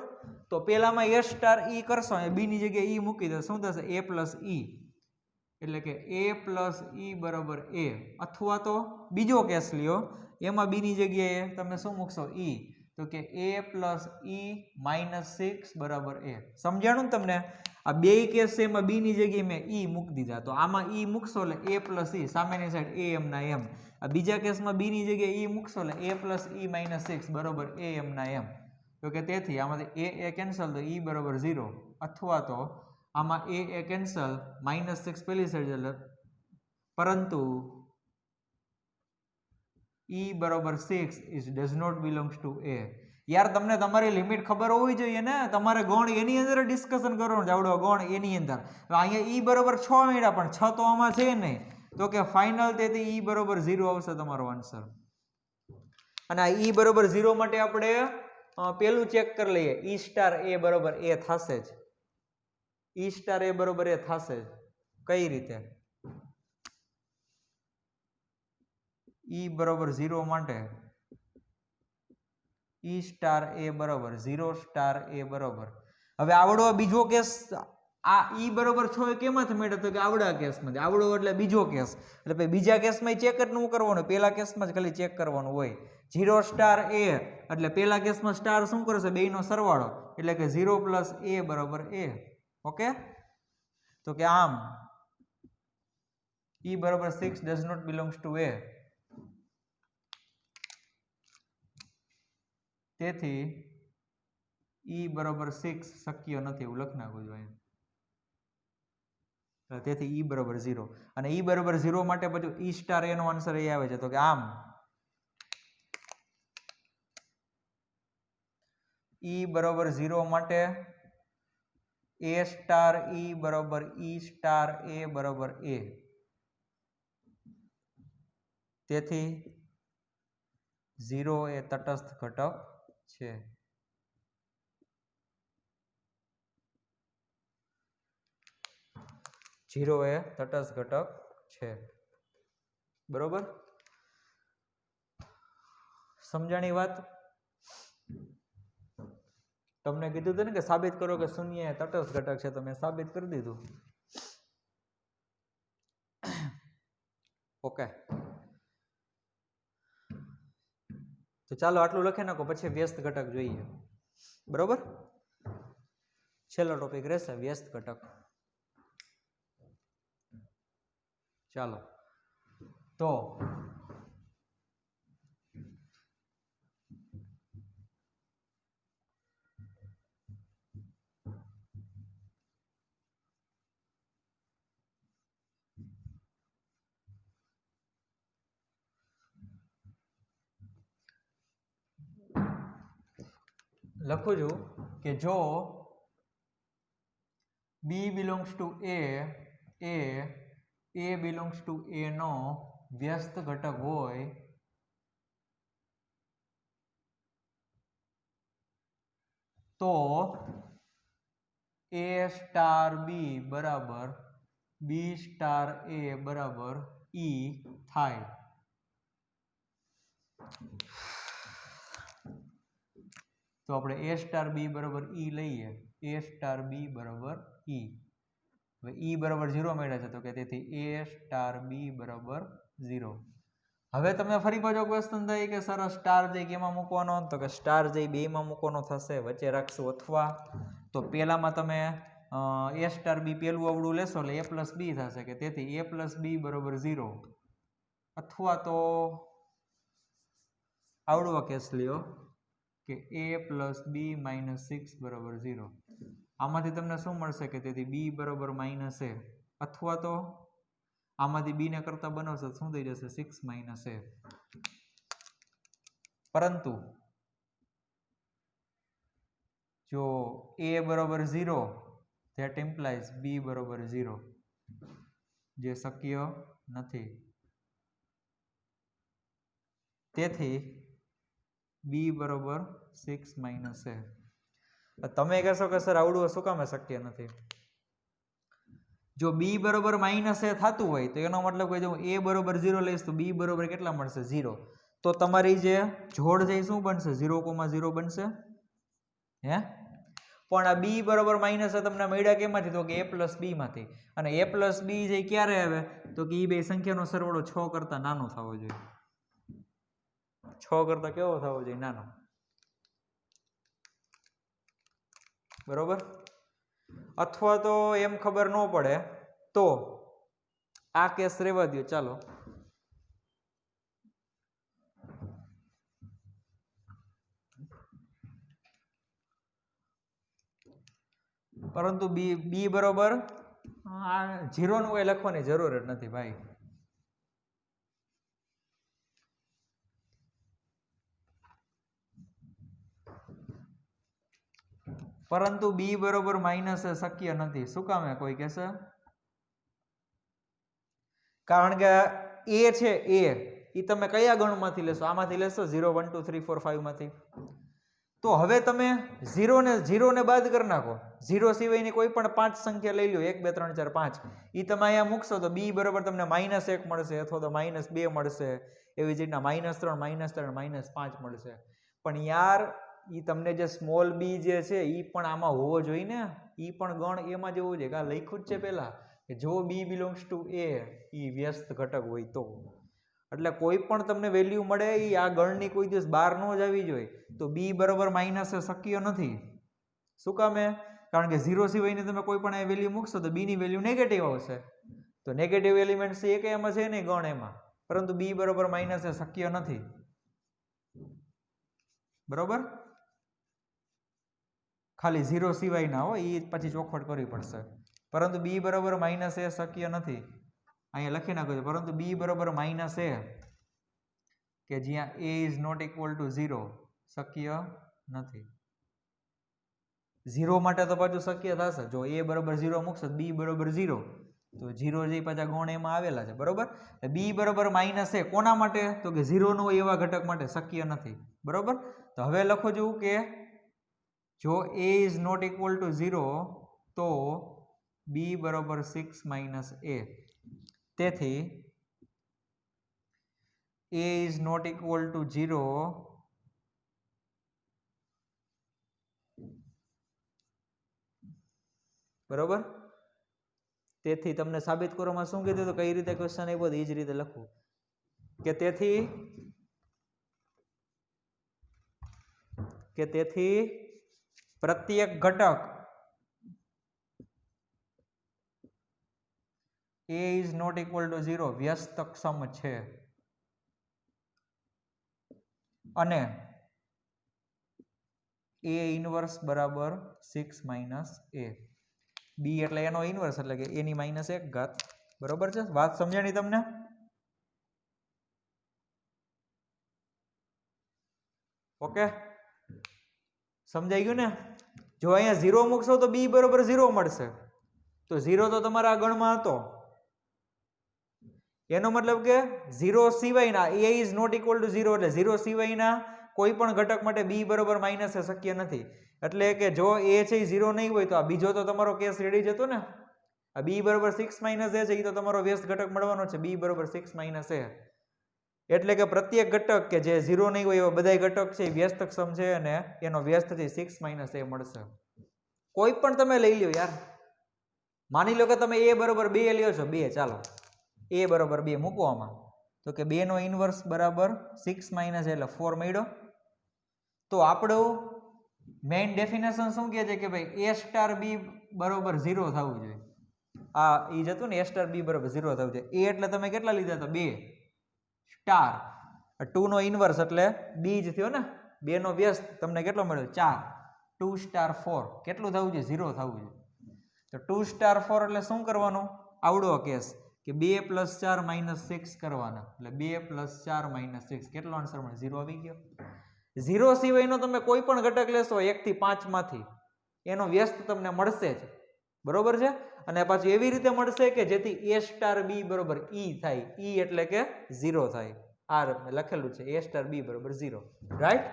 તો પેલામાં A સ્ટાર E કરશો, બી ની જગ્યાએ E મૂકી દો, શું થશે A પ્લસ E, એટલે કે A પ્લસ E બરાબર A. અથવા તો બીજો કેસ લ્યો, એમાં બી ની જગ્યાએ તમે શું મૂકશો E, તો કે A પ્લસ E માઇનસ 6 બરાબર A. સમજાણું ને તમને? આ બે કેસ છે એમાં બી ની જગ્યાએ મેં E મૂકી દીધા, તો આમાં E મૂકશો એટલે A પ્લસ E, સામેની સાઈડ A એમ ના એમ. આ બીજા કેસમાં બી ની જગ્યાએ E મૂકશો એટલે A પ્લસ E માઇનસ 6 બરાબર A એમ ના એમ. તો કે તેથી આમાંથી A કેન્સલ તો E બરાબર 0, અથવા તો આમાં A કેન્સલ માઇનસ 6 પેલી સાઈડ એટલે, પરંતુ E બરાબર 6 is does not belongs to A. યાર તમને તમારી લિમિટ ખબર હોવી જોઈએ ને, તમારે ગણ એની અંદર ડિસ્કશન કરવાનું આવડો ગણ એની અંદર. અહીંયા E બરાબર 6 મળ્યા પણ 6 તો આમાં છે નહીં, તો કે ફાઇનલ તેથી E બરાબર 0 આવશે તમારો આન્સર. અને આ E બરાબર 0 માટે આપણે પેલું ચેક કરી લઈએ, E સ્ટાર A બરાબર A થશે જ. E સ્ટાર A બરાબર A થશે જ. કઈ રીતે? E બરાબર 0 માટે E સ્ટાર A બરાબર 0 સ્ટાર A બરાબર. હવે આવડો બીજો કેસ, આ E બરાબર 6 એ કેમાંથી મળ્યો? તો કે આવડા કેસમાંથી. આવડો એટલે બીજો કેસ, એટલે બીજા કેસમાં ચેક જ ન કરવાનું, પેલા કેસમાં જ ખાલી ચેક કરવાનું હોય. 0 સ્ટાર A એટલે પેલા કેસમાં સ્ટાર શું કરશે? બેયનો સરવાળો, એટલે કે 0 પ્લસ A બરાબર A. ઓકે. તો કે આમ E બરાબર 6 does not belongs to A. તેથી E બરાબર 6 શક્ય નથી, એવું લખી નાખવું જોઈએ. તેથી E બરાબર 0. અને E બરાબર 0 માટે પછી E સ્ટાર A નો આન્સર એ આવે છે. તો કે આમ E બરાબર 0 માટે A સ્ટાર E બરાબર E સ્ટાર A બરાબર A. તેથી 0 એ તટસ્થ ઘટક છે. એ તટસ્થ ઘટક છે. બરોબર? સમજાણી વાત? તમને કીધું હતું ને કે સાબિત કરો કે શૂન્ય એ તટસ્થ ઘટક છે, તો મેં સાબિત કરી દીધું. ઓકે. તો ચાલો આટલું લખી નાખો, પછી વ્યસ્ત ઘટક જોઈએ. બરોબર? છેલ્લો ટોપિક રહેશે વ્યસ્ત ઘટક. ચાલો તો લખું છું કે જો B belongs to A belongs to A નો વ્યસ્ત ઘટક હોય તો A સ્ટાર B બરાબર B સ્ટાર A બરાબર E થાય. તો આપણે A સ્ટાર B બરાબર E લઈએ. A સ્ટાર B બરાબર E. હવે E બરાબર 0 મળ્યા છે, તો કે તેથી A સ્ટાર B બરાબર 0. હવે તમને ફરી પાછો ક્વેશ્ચન થાય કે સર સ્ટાર જઈ કેમાં મૂકવાનો? તો કે સ્ટાર જઈ બેમાં મૂકવાનો થશે, વચ્ચે રાખશું અથવા. તો પેલામાં તમે A સ્ટાર B પેલું અવળું લેશો એટલે A પ્લસ B થશે, કે તેથી A પ્લસ B બરાબર 0. અથવા તો આવડો કેસ લ્યો કે a પ્લસ બી માઇનસ 6 બરાબર 0. આમાંથી તમને શું મળશે કે તેથી બી બરાબર માઇનસ a, અથવા તો આમાંથી બી ને કરતા બનાવશો શું થઈ જશે 6 માઇનસ a. પરંતુ જો a બરાબર 0 that implies b બરાબર 0, જે શક્ય નથી. તેથી b બરાબર 6 માઇનસ a. તમે કહેશો કે સર આવડું શું કામ શક્ય નથી? જો b બરાબર માઇનસ a થતું હોય તો એનો મતલબ કે જો a બરાબર 0 લઈશ તો b બરાબર કેટલા મળશે 0. તો તમારી જે જોડ છે શું બનશે 0,0 બનશે. હે પણ આ b બરાબર માઇનસ a તમને મળ્યા કેમાંથી? તો કે a પ્લસ b માંથી. અને a પ્લસ b જે ક્યારે આવે તો કે એ બે સંખ્યાનો સરવાળો 6 કરતા નાનો થવો જોઈએ. 6 કરતા કેવો થવો જોઈએ? નાનો. બરોબર. અથવા તો એમ ખબર ન પડે તો આ કેસ રહેવા દો. ચાલો પરંતુ બી બરોબર 0 નું કઈ લખવાની જરૂર જ નથી ભાઈ. પરંતુ બી બરોબર માઇનસ શક્ય નથી. શું કામ? કોઈ કહેશે? કારણ કે એ છે એ તમે કયા ગણમાંથી લેશો? આમાંથી લેશો 0 1 2 3 4 5 માંથી. તો હવે તમે 0 ને બાદ કરી નાખો. 0 સિવાયની કોઈ પણ 5 સંખ્યા લઈ લો, 1 2 3 4 5. એ તમે અહીંયા મૂકશો તો બી બરોબર તમને -1 મળશે, અથવા તો -2 મળશે. એવી જ રીતના -3 -3 -5 મળશે. પણ યાર એ તમને જે સ્મોલ બી જે છે એ પણ આમાં હોવો જોઈએ ને. એ પણ ગણ એમાં જ હોવું જોઈએ. આ લખ્યું જ છે પહેલા કે જો બી બિલોંગ્સ ટુ એ, એ વ્યસ્ત ઘટક હોય તો. એટલે કોઈ પણ તમને વેલ્યુ મળે એ આ ગણની કોઈ દિવસ બહાર ન જ આવી જોઈએ. તો બી બરોબર માઇનસ શક્ય નથી. શું કામે? કારણ કે 0 સિવાયની તમે કોઈ પણ વેલ્યુ મૂકશો તો બી ની વેલ્યુ નેગેટિવ આવશે. તો નેગેટિવ એલિમેન્ટ છે એક એમાં છે નહીં ગણ એમાં. પરંતુ બી બરોબર માઇનસ શક્ય નથી. બરોબર. ખાલી 0 સિવાય ના હોય એ પછી ચોખવટ કરવી પડશે. પરંતુ બી બરોબર માઇનસ એ શક્ય નથી. અહીંયા લખી નાખો છો. પરંતુ બી બરોબર માઇનસ એ, કે જ્યાં a is not equal to 0 શક્ય નથી. 0 માટે તો પાછું શક્ય થશે. જો a બરોબર 0 મૂકશે b બરોબર 0, તો 0 જે પાછા ગણ એમાં આવેલા છે. બરોબર. b બરોબર માઇનસ એ કોના માટે? તો કે 0 નો એવા ઘટક માટે શક્ય નથી. બરોબર. તો હવે લખો છું કે જો a is not equal to 0 તો b બરોબર 6 માઇનસ a. તેથી a is not equal to 0 બરોબર. તેથી તમને સાબિત કરવામાં શું કીધું? તો કઈ રીતે ક્વેશ્ચન આપ્યો એ જ રીતે લખવું કે તેથી પ્રત્યેક ઘટક a is not equal to 0 વ્યસ્તક્ષમ છે અને a ઇનવર્સ બરાબર 6 માઇનસ a. બી એટલે એનો ઇનવર્સ એટલે કે એની -1 બરોબર છે. વાત સમજાણી તમને? ઓકે, સમજાઈ ગયું ને? જો અહીંયા 0 મૂકશો તો b બરોબર 0 મળશે. તો 0 તો તમારા આ ગણમાં હતો. એનો મતલબ કે 0 સિવાયના a is not equal to 0 એટલે 0 સિવાયના કોઈ પણ ઘટક માટે b બરોબર માઇનસ શક્ય નથી. એટલે કે જો a છે એ 0 નહીં હોય તો આ બીજો તો તમારો કેસ રેડી જ હતો ને. આ b બરોબર 6 માઇનસ a છે એ તો તમારો વ્યસ્ત ઘટક મળવાનો છે. b બરોબર 6 માઇનસ a. એટલે કે પ્રત્યેક ઘટક કે જે 0 નહીં હોય એવા બધા ઘટક છે એ વ્યસ્તક્ષમ છે અને એનો વ્યસ્ત છે 6 માઇનસ a મળશે. કોઈ પણ તમે લઈ લ્યો યાર. માની લો કે તમે a બરોબર 2 લ્યો છો. 2 ચાલો a બરોબર 2 મૂકો આમાં. તો કે 2 નો ઇનવર્સ બરાબર 6 માઇનસ એટલે 4 મળ્યો. તો આપણું મેઇન ડેફિનેશન શું કહે છે કે ભાઈ a સ્ટાર b બરોબર 0 થવું જોઈએ. આ એ જ હતું ને, a સ્ટાર b બરોબર 0 થવું જોઈએ. a એટલે તમે કેટલા લીધા હતા? 2 સ્ટાર. 2 નો ઇનવર્સ એટલે b જ થયો ને. 2 નો વ્યસ્ત તમને કેટલો મળ્યો 4 2 સ્ટાર 4 કેટલું થવું છે 0 થવું છે. તો 2 સ્ટાર 4 એટલે શું કરવાનું આવડો કેસ કે 2 + 4 - 6 કરવાના એટલે 2 + 4 - 6 કેટલો આન્સર મળે 0 આવી ગયો. 0 સિવાયનો તમે કોઈ પણ ઘટક લેશો 1 થી 5 માંથી એનો વ્યસ્ત તમને મળશે જ બરોબર છે. અને પાછું એવી રીતે મળશે કે જેથી a સ્ટાર b બરોબર e થાય. e એટલે કે 0 થાય. આ લખેલું છે a સ્ટાર b બરોબર 0 રાઈટ.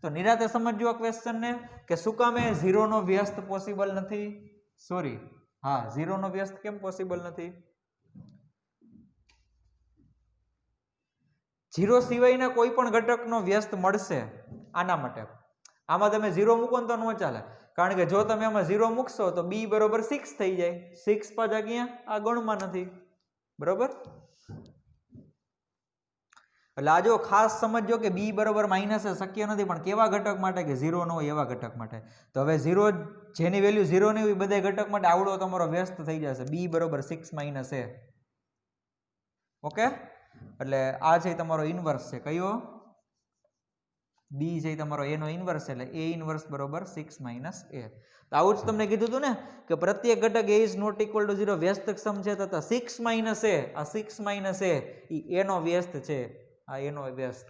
તો નિરાતે સમજજો આ ક્વેશ્ચન ને કે શું કામ 0 નો વ્યસ્ત પોસિબલ નથી. સોરી હા 0 નો વ્યસ્ત કેમ પોસિબલ નથી. 0 સિવાયના કોઈ પણ ઘટકનો વ્યસ્ત મળશે આના માટે. આમાં તમે 0 મૂકો તો ન ચાલે કારણ કે જો તમે આમાં 0 મૂકશો તો b બરોબર 6 થઈ જાય. 6 પાછા ક્યાં આ ગણમાં નથી બરોબર. એટલે આ જો ખાસ સમજજો કે b બરોબર માઇનસ શક્ય નથી પણ કેવા ઘટક માટે કે 0 ન હોય એવા ઘટક માટે. તો હવે 0 જેની વેલ્યુ 0 નહીં હોય બધા ઘટક માટે આવડો તમારો વ્યસ્ત થઈ જશે b બરોબર 6 - a. ઓકે એટલે આ છે તમારો ઇન્વર્સ છે કયો b છે તમારો a નો ઇન્વર્સ એટલે a ઇન્વર્સ બરોબર 6 - a. તો આવું જ તમને કીધું હતું ને કે પ્રત્યેક ઘટક a is not equal to 0 વ્યસ્તક્ષમ છે તથા 6 - a આ 6 - a એ a નો વ્યસ્ત છે. આ a નો વ્યસ્ત.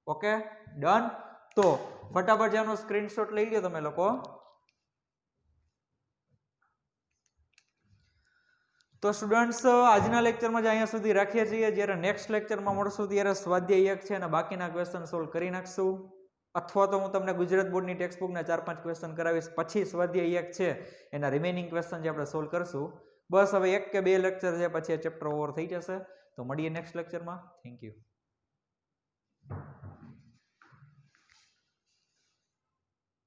Okay done. તો ફટાફટ જાનો સ્ક્રીનશોટ લઈ લ્યો તમે લોકો. તો સ્ટુડન્ટ્સ આજના લેક્ચરમાં જ અહીંયા સુધી રાખીએ છીએ. જ્યારે નેક્સ્ટ લેક્ચરમાં મળશું ત્યારે સ્વાધ્યાય 1 છે અને બાકીના ક્વેશ્ચન સોલ્વ કરી નાખશું. અથવા તો હું તમને ગુજરાત બોર્ડની ટેક્સ્ટ બુકના 4-5 ક્વેશ્ચન કરાવીશ પછી સ્વાધ્યાય 1 છે એના રિમેનિંગ ક્વેશ્ચન જે આપણે સોલ્વ કરશું. બસ હવે 1 કે 2 લેક્ચર છે પછી આ ચેપ્ટર ઓવર થઈ જશે. તો મળીએ નેક્સ્ટ લેક્ચરમાં. Thank you.